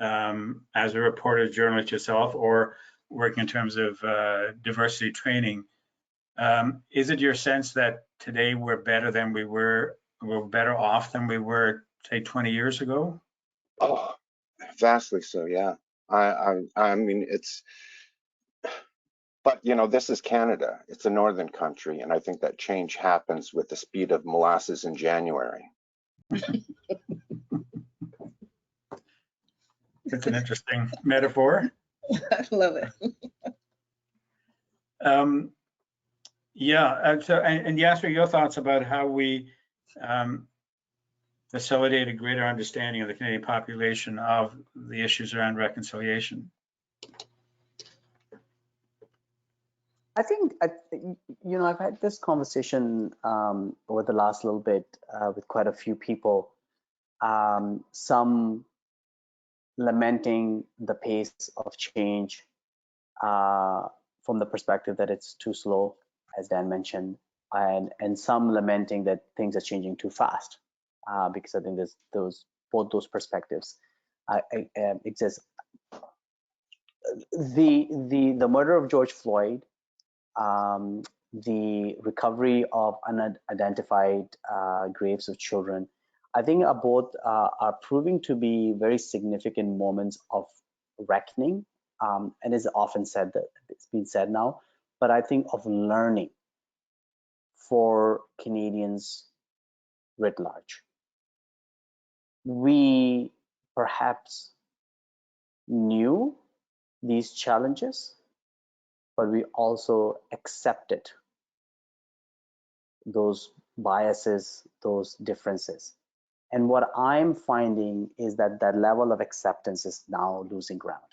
as a reporter, journalist yourself, or working in terms of diversity training. Is it your sense that today we're better off than we were, say, 20 years ago? Oh, vastly so, yeah. I mean, but this is Canada. It's a northern country, and I think that change happens with the speed of molasses in January. It's an interesting metaphor. I love it. Yeah, so, and Yasser, your thoughts about how we facilitate a greater understanding of the Canadian population of the issues around reconciliation? I think, I've had this conversation over the last little bit with quite a few people, some lamenting the pace of change from the perspective that it's too slow, as Dan mentioned, and some lamenting that things are changing too fast, because I think there's both those perspectives exist. The murder of George Floyd, the recovery of unidentified graves of children, I think are proving to be very significant moments of reckoning, and it's often said that it's been said now, but I think of learning for Canadians writ large. We perhaps knew these challenges, but we also accepted those biases, those differences. And what I'm finding is that that level of acceptance is now losing ground.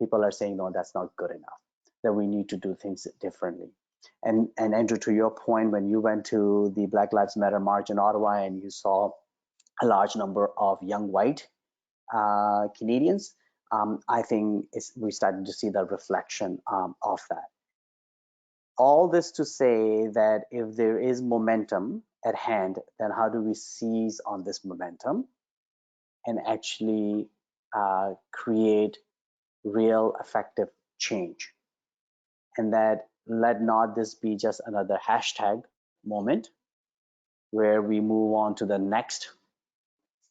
People are saying, no, that's not good enough, that we need to do things differently. And Andrew, to your point, when you went to the Black Lives Matter March in Ottawa and you saw a large number of young white Canadians, I think we're starting to see the reflection of that. All this to say that if there is momentum at hand, then how do we seize on this momentum and actually create real effective change? And that let not this be just another hashtag moment where we move on to the next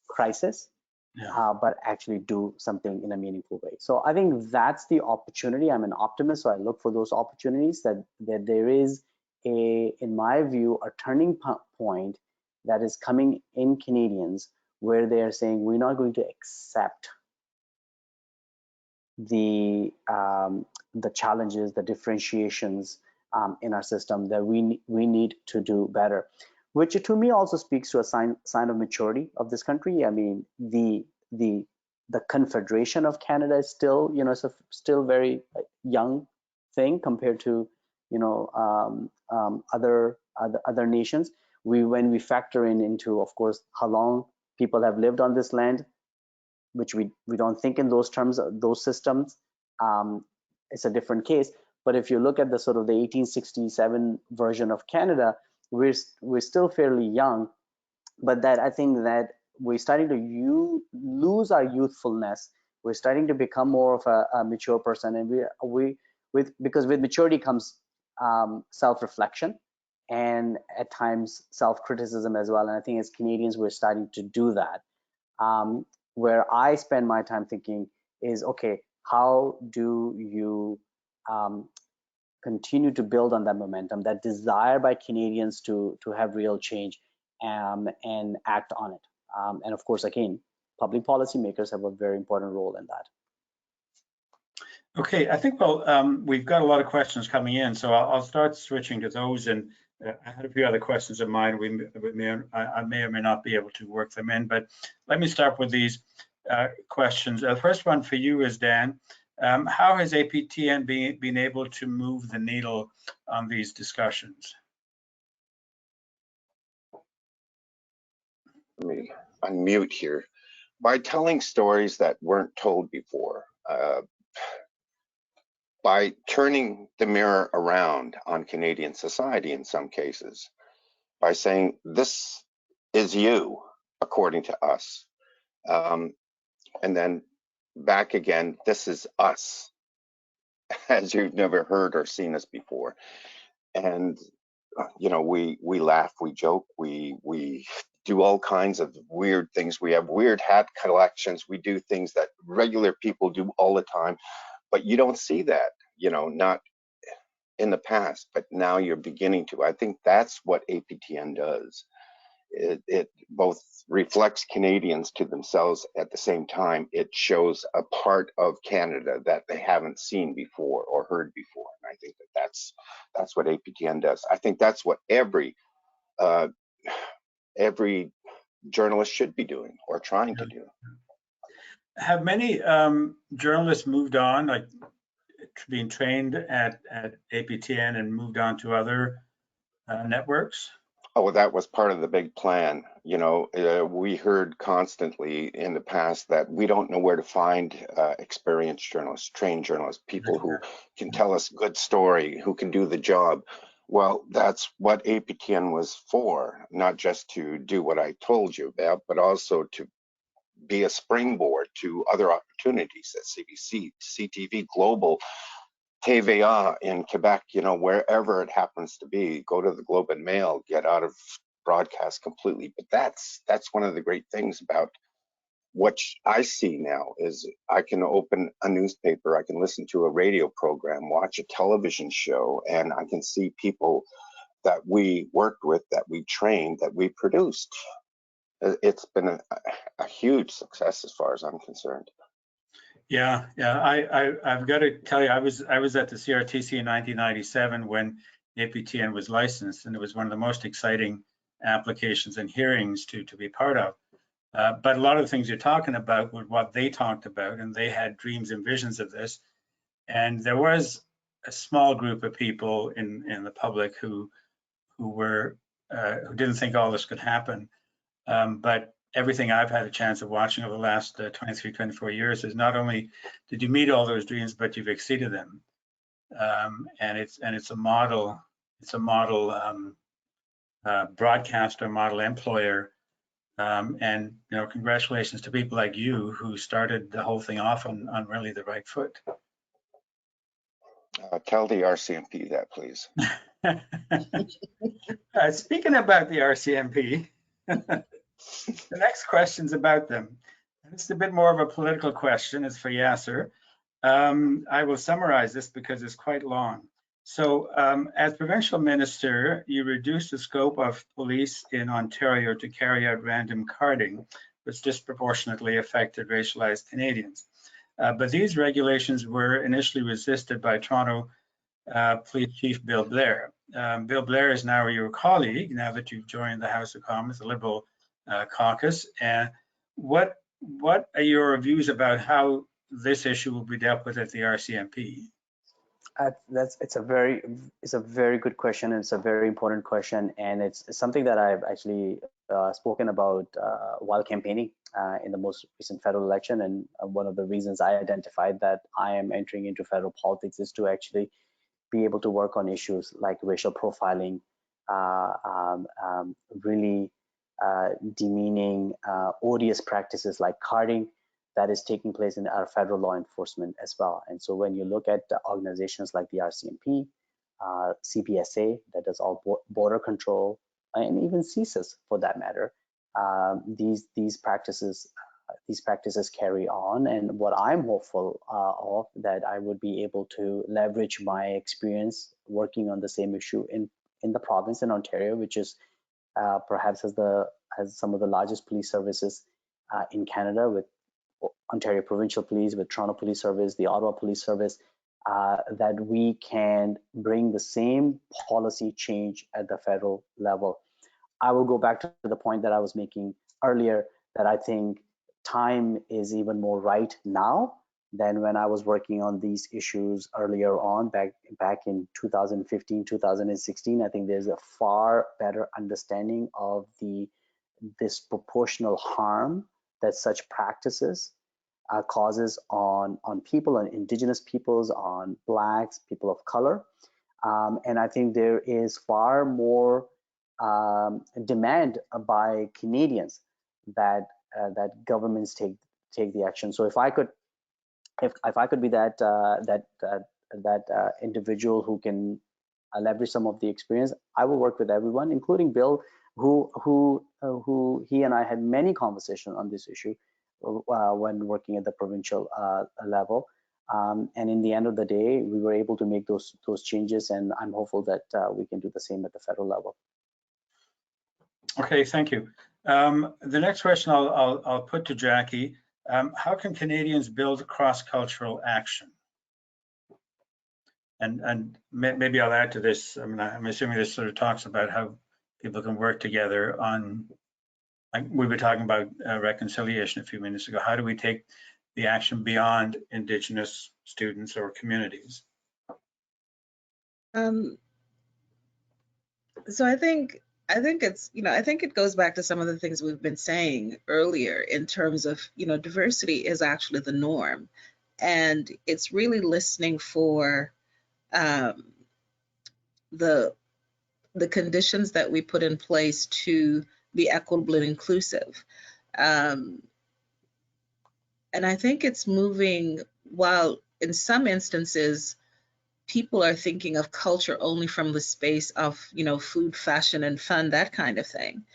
crisis, but actually do something in a meaningful way. So I think that's the opportunity. I'm an optimist, so I look for those opportunities that there is in my view, a turning point that is coming in Canadians where they are saying we're not going to accept the challenges, the differentiations in our system, that we need to do better, which to me also speaks to a sign of maturity of this country. I mean, the Confederation of Canada is still, it's a still very young thing compared to, other nations. When we factor into, of course, how long people have lived on this land, which we don't think in those terms, those systems, it's a different case. But if you look at the sort of the 1867 version of Canada, we're still fairly young, but that I think that we're starting to lose our youthfulness. We're starting to become more of a mature person, and because with maturity comes self-reflection and at times self-criticism as well. And I think as Canadians, we're starting to do that. Where I spend my time thinking is, okay, how do you continue to build on that momentum, that desire by Canadians to have real change and act on it? And of course, again, public policymakers have a very important role in that. Okay, I think we've got a lot of questions coming in, so I'll start switching to those. And I had a few other questions in mind. I may or may not be able to work them in, but let me start with these questions. The first one for you is, Dan, how has APTN been able to move the needle on these discussions? Let me unmute here. By telling stories that weren't told before, by turning the mirror around on Canadian society in some cases, by saying, this is you, according to us. And then back again, this is us, as you've never heard or seen us before. And, we laugh, we joke, we do all kinds of weird things. We have weird hat collections. We do things that regular people do all the time. But you don't see that, not in the past, but now you're beginning to. I think that's what APTN does. It both reflects Canadians to themselves at the same time. It shows a part of Canada that they haven't seen before or heard before. And I think that's what APTN does. I think that's what every journalist should be doing or trying to do. Have many journalists moved on, like being trained at APTN and moved on to other networks? Oh, that was part of the big plan. We heard constantly in the past that we don't know where to find experienced journalists, trained journalists, people who can tell us a good story, who can do the job. Well, that's what APTN was for, not just to do what I told you about, but also to be a springboard to other opportunities at CBC, CTV Global, TVA in Quebec, wherever it happens to be. Go to the Globe and Mail, get out of broadcast completely. But that's one of the great things about what I see now is I can open a newspaper, I can listen to a radio program, watch a television show, and I can see people that we worked with, that we trained, that we produced. It's been a huge success as far as I'm concerned. Yeah. I've got to tell you, I was at the CRTC in 1997 when APTN was licensed, and it was one of the most exciting applications and hearings to be part of. But a lot of the things you're talking about were what they talked about, and they had dreams and visions of this. And there was a small group of people in the public who didn't think all this could happen. But everything I've had a chance of watching over the last 23, 24 years is not only did you meet all those dreams, but you've exceeded them. And it's a model broadcaster, model employer. And congratulations to people like you who started the whole thing off on really the right foot. Tell the RCMP that, please. Speaking about the RCMP, the next question's about them. It's a bit more of a political question. It's for Yasser. I will summarize this because it's quite long. So as provincial minister, you reduced the scope of police in Ontario to carry out random carding, which disproportionately affected racialized Canadians. But these regulations were initially resisted by Toronto Police Chief Bill Blair. Bill Blair is now your colleague, now that you've joined the House of Commons, the Liberal caucus. And what are your views about how this issue will be dealt with at the RCMP? It's a very good question, and it's a very important question, and it's something that I've actually spoken about while campaigning in the most recent federal election. And one of the reasons I identified that I am entering into federal politics is to actually be able to work on issues like racial profiling, really demeaning, odious practices like carding that is taking place in our federal law enforcement as well. And so when you look at organizations like the RCMP, CPSA, that does all border control, and even CSIS for that matter, these practices carry on. And what I'm hopeful of, that I would be able to leverage my experience working on the same issue in the province in Ontario, which is perhaps has some of the largest police services in Canada, with Ontario Provincial Police, with Toronto Police Service, the Ottawa Police Service, that we can bring the same policy change at the federal level. I will go back to the point that I was making earlier, that I think time is even more right now than when I was working on these issues earlier on, back in 2015, 2016. I think there's a far better understanding of the disproportional harm that such practices causes on people, on Indigenous peoples, on Blacks, people of color. And I think there is far more demand by Canadians that governments take the action. So if I could be that individual who can leverage some of the experience, I will work with everyone, including Bill, who he and I had many conversations on this issue when working at the provincial level. And in the end of the day, we were able to make those changes, and I'm hopeful that we can do the same at the federal level. Okay, thank you. The next question I'll put to Jackie. How can Canadians build cross-cultural action? And maybe I'll add to this. I mean, I'm assuming this sort of talks about how people can work together on, like we were talking about reconciliation a few minutes ago. How do we take the action beyond Indigenous students or communities? So I think it's, I think it goes back to some of the things we've been saying earlier in terms of, diversity is actually the norm, and it's really listening for the conditions that we put in place to be equitable and inclusive. And I think it's moving, while in some instances, people are thinking of culture only from the space of, food, fashion, and fun, that kind of thing.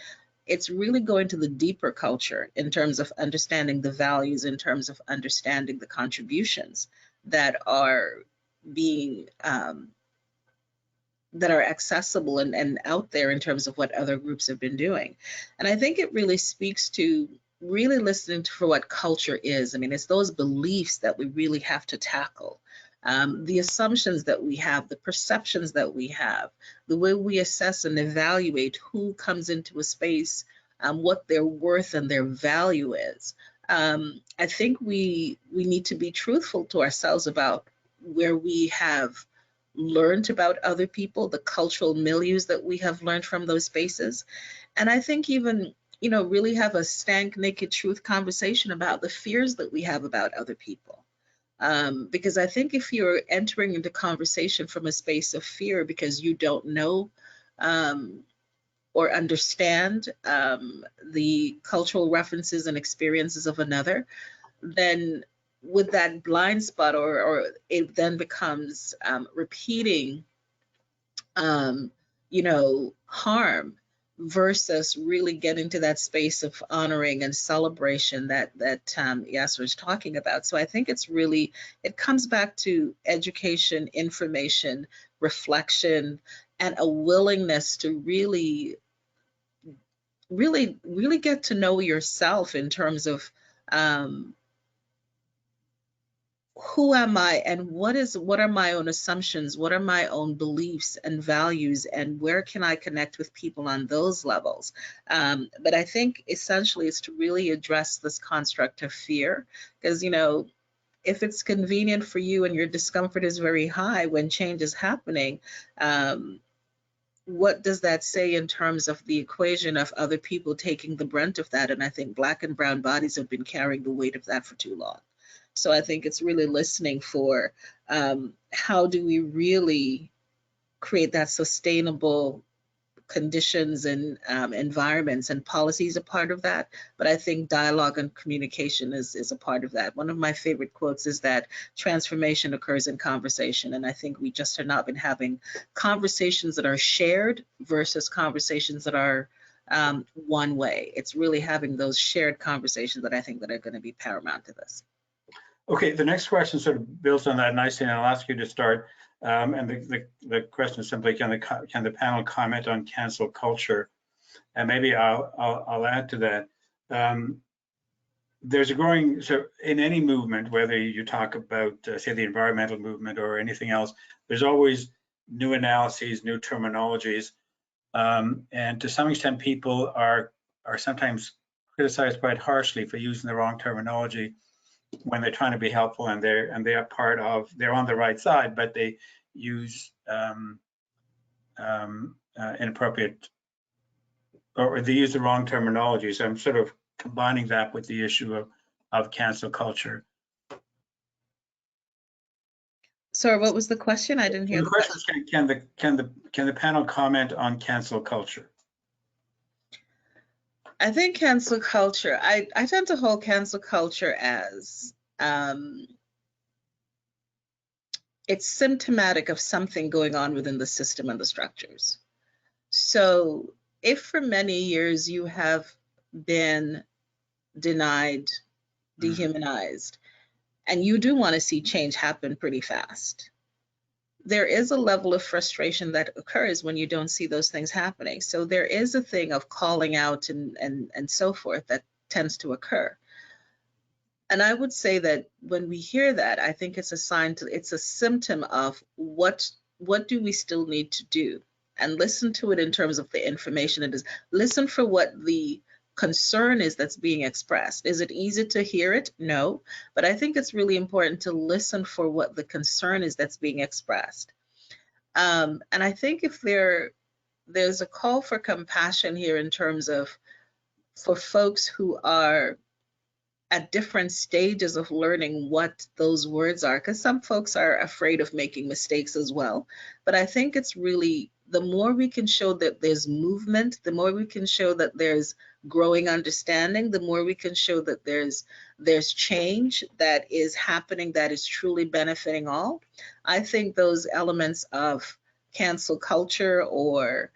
It's really going to the deeper culture in terms of understanding the values, in terms of understanding the contributions that are being, that are accessible and out there in terms of what other groups have been doing. And I think it really speaks to really listening for what culture is. I mean, it's those beliefs that we really have to tackle. The assumptions that we have, the perceptions that we have, the way we assess and evaluate who comes into a space, what their worth and their value is. I think we need to be truthful to ourselves about where we have learned about other people, the cultural milieus that we have learned from those spaces. And I think even, really have a stank naked truth conversation about the fears that we have about other people. Because I think if you're entering into conversation from a space of fear because you don't know or understand the cultural references and experiences of another, then with that blind spot, or it then becomes repeating, harm versus really getting to that space of honoring and celebration that Yasser was talking about. So I think it's really, it comes back to education, information, reflection, and a willingness to really get to know yourself in terms of who am I, and what are my own assumptions, what are my own beliefs and values, and where can I connect with people on those levels. But I think essentially it's to really address this construct of fear, because if it's convenient for you and your discomfort is very high when change is happening, what does that say in terms of the equation of other people taking the brunt of that? And I think Black and brown bodies have been carrying the weight of that for too long. So I think it's really listening for how do we really create that sustainable conditions and environments, and policies a part of that. But I think dialogue and communication is a part of that. One of my favorite quotes is that transformation occurs in conversation. And I think we just have not been having conversations that are shared versus conversations that are one way. It's really having those shared conversations that I think that are going to be paramount to this. Okay, the next question sort of builds on that nicely, and I'll ask you to start. And the question is simply, can the panel comment on cancel culture? And maybe I'll add to that. There's a growing, so in any movement, whether you talk about, say, the environmental movement or anything else, there's always new analyses, new terminologies. And to some extent, people are sometimes criticized quite harshly for using the wrong terminology when they're trying to be helpful, and they're they're on the right side, but they use inappropriate, or they use the wrong terminology. So I'm sort of combining that with the issue of cancel culture. Sorry, what was the question? I didn't hear the question. Can the panel comment on cancel culture? I think cancel culture, I tend to hold cancel culture as it's symptomatic of something going on within the system and the structures. So if for many years you have been denied, dehumanized, and you do want to see change happen pretty fast, there is a level of frustration that occurs when you don't see those things happening. So there is a thing of calling out and so forth that tends to occur. And I would say that when we hear that, I think it's a sign to, it's a symptom of what do we still need to do, and listen to it in terms of the information it is. Listen for what the concern is that's being expressed. Is it easy to hear it? No, but I think it's really important to listen for what the concern is that's being expressed. And I think if there's a call for compassion here in terms of for folks who are at different stages of learning what those words are, because some folks are afraid of making mistakes as well. But I think it's really, the more we can show that there's movement, the more we can show that there's growing understanding, the more we can show that there's change that is happening that is truly benefiting all. I think those elements of cancel culture or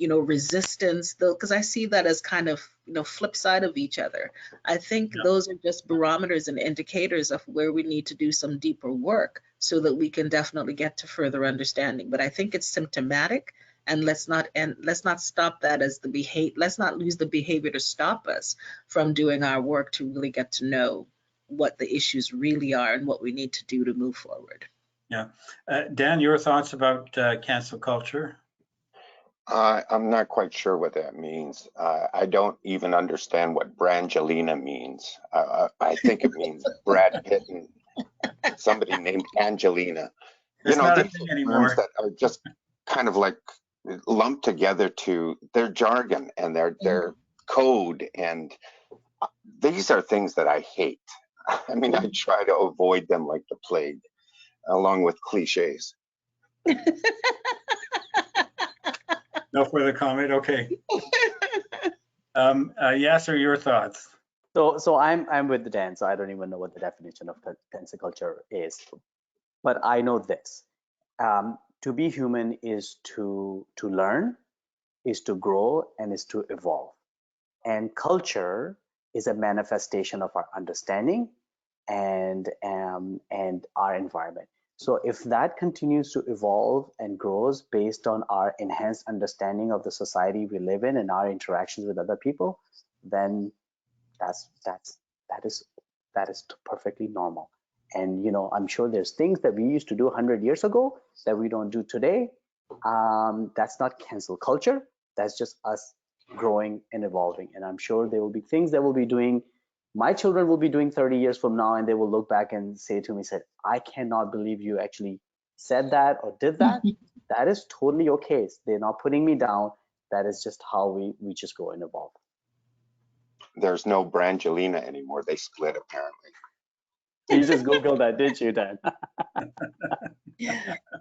resistance, though, because I see that as kind of, flip side of each other. I think those are just barometers and indicators of where we need to do some deeper work so that we can definitely get to further understanding. But I think it's symptomatic, and let's not stop that as the behavior. Let's not lose the behavior to stop us from doing our work to really get to know what the issues really are and what we need to do to move forward. Yeah. Dan, your thoughts about cancel culture? I'm not quite sure what that means. I don't even understand what Brangelina means. I think it means Brad Pitt and somebody named Angelina. It's not a these thing are anymore. terms that are just kind of like lumped together to their jargon and their code, and these are things that I hate. I mean, I try to avoid them like the plague, along with cliches. No further comment. Okay. Yasser, your thoughts? So I'm with the Dan. So I don't even know what the definition of cancel culture is, but I know this: to be human is to learn, is to grow and is to evolve. And culture is a manifestation of our understanding and our environment. So if that continues to evolve and grows based on our enhanced understanding of the society we live in and our interactions with other people, then that is perfectly normal. And I'm sure there's things that we used to do 100 years ago that we don't do today. That's not cancel culture. That's just us growing and evolving. And I'm sure there will be things that we'll be doing, my children will be doing 30 years from now, and they will look back and say to me, I cannot believe you actually said that or did that. That is totally okay. They're not putting me down. That is just how we just grow and evolve. There's no Brangelina anymore. They split, apparently. You just Googled that, didn't you, Dan?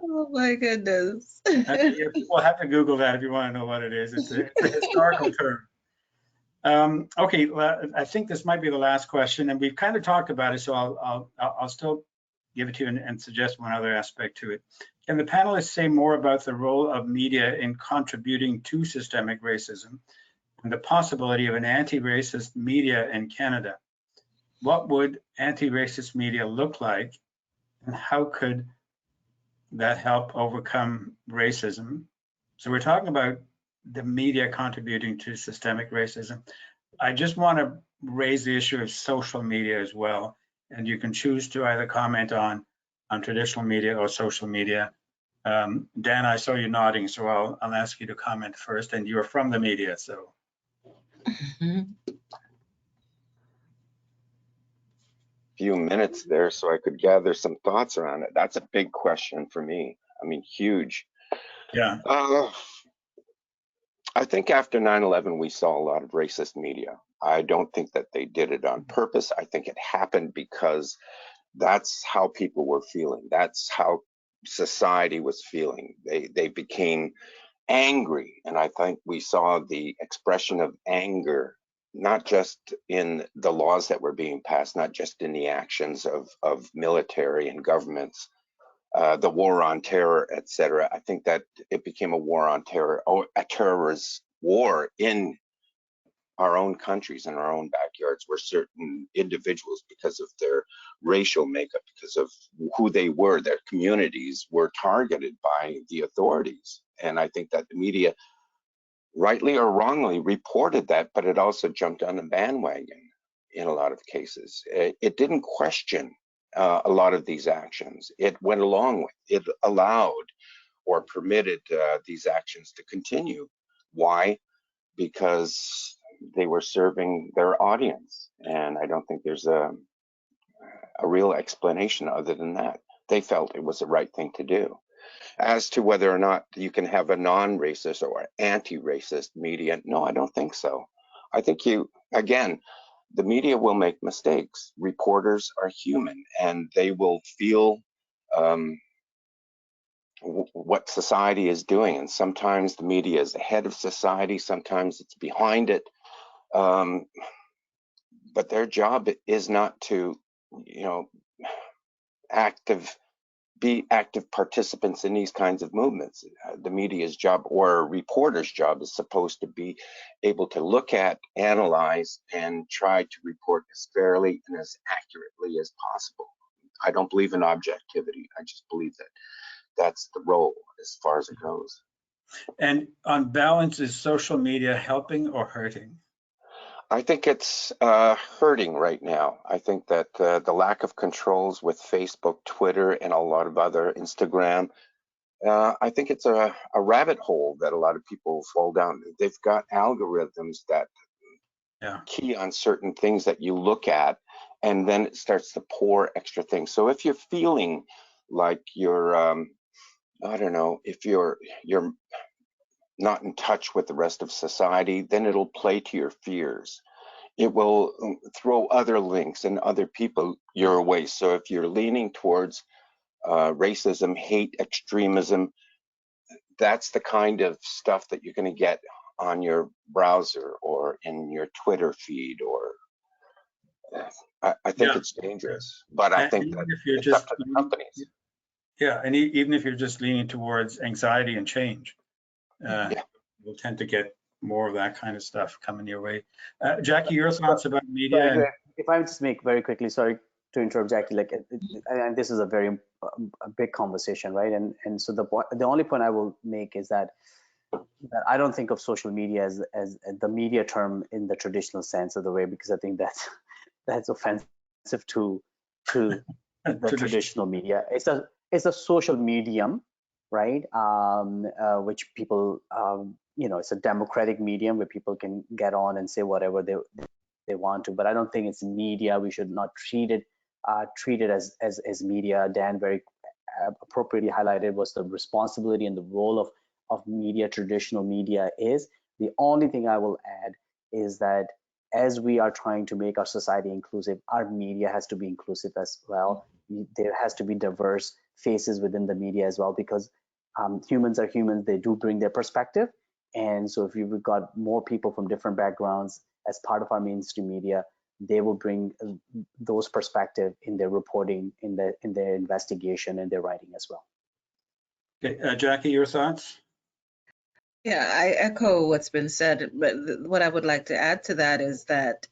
Oh my goodness. People have to Google that if you want to know what it is. It's a historical term. Okay, well, I think this might be the last question, and we've kind of talked about it, so I'll still give it to you and suggest one other aspect to it. Can the panelists say more about the role of media in contributing to systemic racism and the possibility of an anti-racist media in Canada? What would anti-racist media look like, and how could that help overcome racism? So we're talking about the media contributing to systemic racism. I just want to raise the issue of social media as well, and you can choose to either comment on traditional media or social media. Dan, I saw you nodding, so I'll ask you to comment first, and you're from the media, so. Few minutes there so I could gather some thoughts around it. That's a big question for me. I mean, huge. Yeah. I think after 9/11, we saw a lot of racist media. I don't think that they did it on purpose. I think it happened because that's how people were feeling. That's how society was feeling. They became angry. And I think we saw the expression of anger, not just in the laws that were being passed, not just in the actions of military and governments, the war on terror, etc. I think that it became a war on terror, or a terrorist war in our own countries, in our own backyards, where certain individuals, because of their racial makeup, because of who they were, their communities, were targeted by the authorities. And I think that the media, rightly or wrongly, reported that, but it also jumped on the bandwagon in a lot of cases. It didn't question a lot of these actions. It went along with it, allowed or permitted these actions to continue. Why? Because they were serving their audience, and I don't think there's a real explanation other than that. They felt it was the right thing to do. As to whether or not you can have a non-racist or anti-racist media, no, I don't think so. I think again, the media will make mistakes. Reporters are human, and they will feel what society is doing. And sometimes the media is ahead of society, sometimes it's behind it. But their job is not to, be active participants in these kinds of movements. The media's job, or a reporter's job, is supposed to be able to look at, analyze, and try to report as fairly and as accurately as possible. I don't believe in objectivity. I just believe that that's the role as far as it goes. And on balance, is social media helping or hurting? I think it's hurting right now. I think that the lack of controls with Facebook, Twitter, and a lot of other, Instagram, I think it's a rabbit hole that a lot of people fall down. They've got algorithms that key on certain things that you look at, and then it starts to pour extra things. So if you're feeling like you're, I don't know, if you're not in touch with the rest of society, then it'll play to your fears. It will throw other links and other people your way. So if you're leaning towards racism, hate, extremism, that's the kind of stuff that you're going to get on your browser or in your Twitter feed. Or I think it's dangerous, but I think that it's up to the companies. Yeah, and even if you're just leaning towards anxiety and change, We'll tend to get more of that kind of stuff coming your way. Jackie, your thoughts about media? Sorry, if I just make very quickly, sorry to interrupt, Jackie. Like, and this is a very a big conversation, right? And so the only point I will make is that I don't think of social media as the media term in the traditional sense of the way, because I think that's offensive to the traditional media. It's a social medium, right? Which people, it's a democratic medium where people can get on and say whatever they want to. But I don't think it's media. We should not treat it as media. Dan very appropriately highlighted was the responsibility and the role of media, traditional media is. The only thing I will add is that as we are trying to make our society inclusive, our media has to be inclusive as well. There has to be diverse faces within the media as well, because humans are humans. They do bring their perspective. And so if we've got more people from different backgrounds as part of our mainstream media, they will bring those perspectives in their reporting, in their investigation, and their writing as well. Okay, Jackie, your thoughts? Yeah, I echo what's been said, but what I would like to add to that is that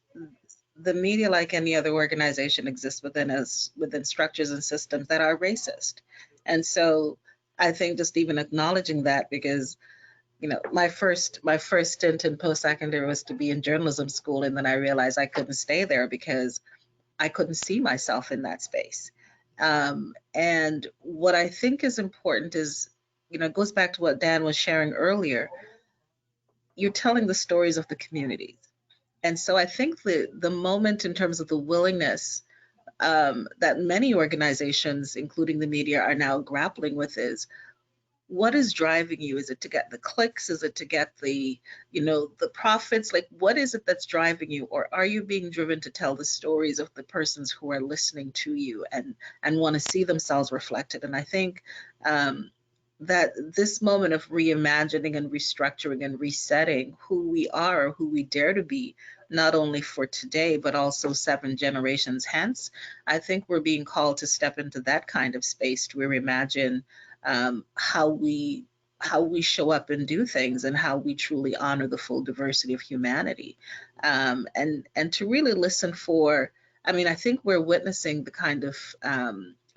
the media, like any other organization, exists within structures and systems that are racist. And so I think just even acknowledging that, because my first stint in post-secondary was to be in journalism school, and then I realized I couldn't stay there because I couldn't see myself in that space. And what I think is important is, it goes back to what Dan was sharing earlier. You're telling the stories of the communities. And so I think the moment in terms of the willingness that many organizations, including the media, are now grappling with is, what is driving you? Is it to get the clicks? Is it to get the profits? Like, what is it that's driving you? Or are you being driven to tell the stories of the persons who are listening to you and want to see themselves reflected? And I think that this moment of reimagining and restructuring and resetting who we are, who we dare to be, not only for today, but also 7 generations hence, I think we're being called to step into that kind of space to reimagine how we show up and do things, and how we truly honor the full diversity of humanity, and to really listen for. I think we're witnessing the kind of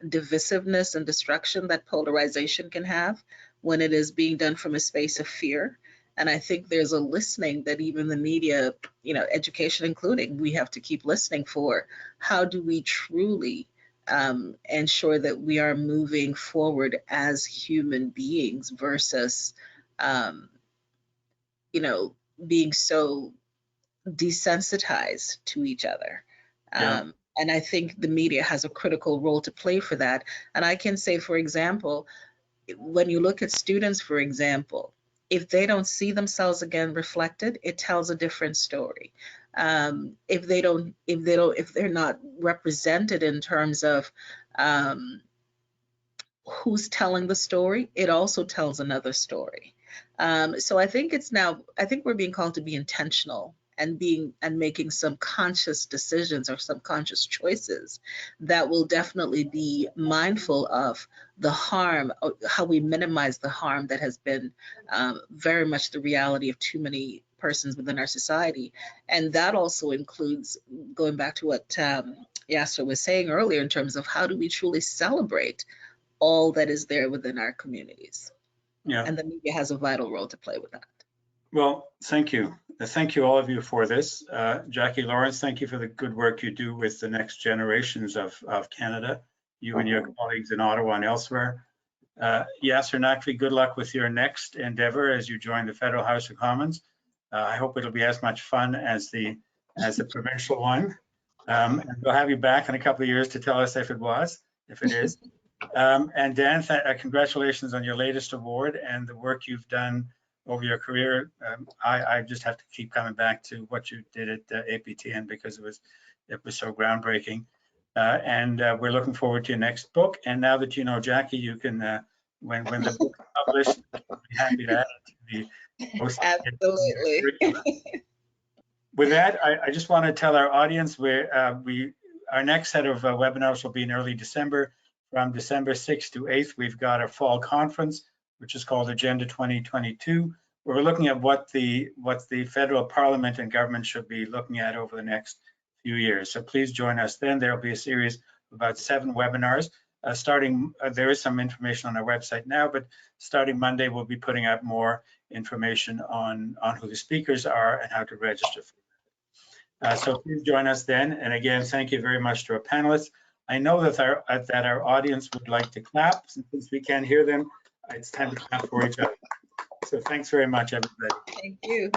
divisiveness and destruction that polarization can have when it is being done from a space of fear. And I think there's a listening that even the media, education including, we have to keep listening for. How do we truly ensure that we are moving forward as human beings versus, being so desensitized to each other? Yeah. And I think the media has a critical role to play for that. And I can say, for example, when you look at students, for example, if they don't see themselves again reflected, it tells a different story. If they're not represented in terms of who's telling the story, it also tells another story. So I think we're being called to be intentional and making some conscious decisions or some conscious choices that will definitely be mindful of the harm, how we minimize the harm that has been very much the reality of too many persons within our society. And that also includes going back to what Yasser was saying earlier in terms of how do we truly celebrate all that is there within our communities. Yeah. And the media has a vital role to play with that. Well, thank you. Thank you all of you for this. Jackie Lawrence, thank you for the good work you do with the next generations of Canada, you and your colleagues in Ottawa and elsewhere. Yasser Naqvi, good luck with your next endeavor as you join the Federal House of Commons. I hope it'll be as much fun as the provincial one. And we'll have you back in a couple of years to tell us if it is. And Dan, congratulations on your latest award and the work you've done over your career. I just have to keep coming back to what you did at APTN because it was so groundbreaking. And we're looking forward to your next book. And now that you know Jackie, you can, when the book's published, I'll be happy to add it to the post. Absolutely. With that, I just want to tell our audience our next set of webinars will be in early December. From December 6th to 8th, we've got a fall conference, which is called Agenda 2022. we're looking at what the federal parliament and government should be looking at over the next few years. So please join us then. There will be a series of about 7 webinars. There is some information on our website now, but starting Monday, we'll be putting out more information on who the speakers are and how to register. So please join us then. And again, thank you very much to our panelists. I know that our audience would like to clap. Since we can't hear them, it's time to clap for each other. So thanks very much, everybody. Thank you.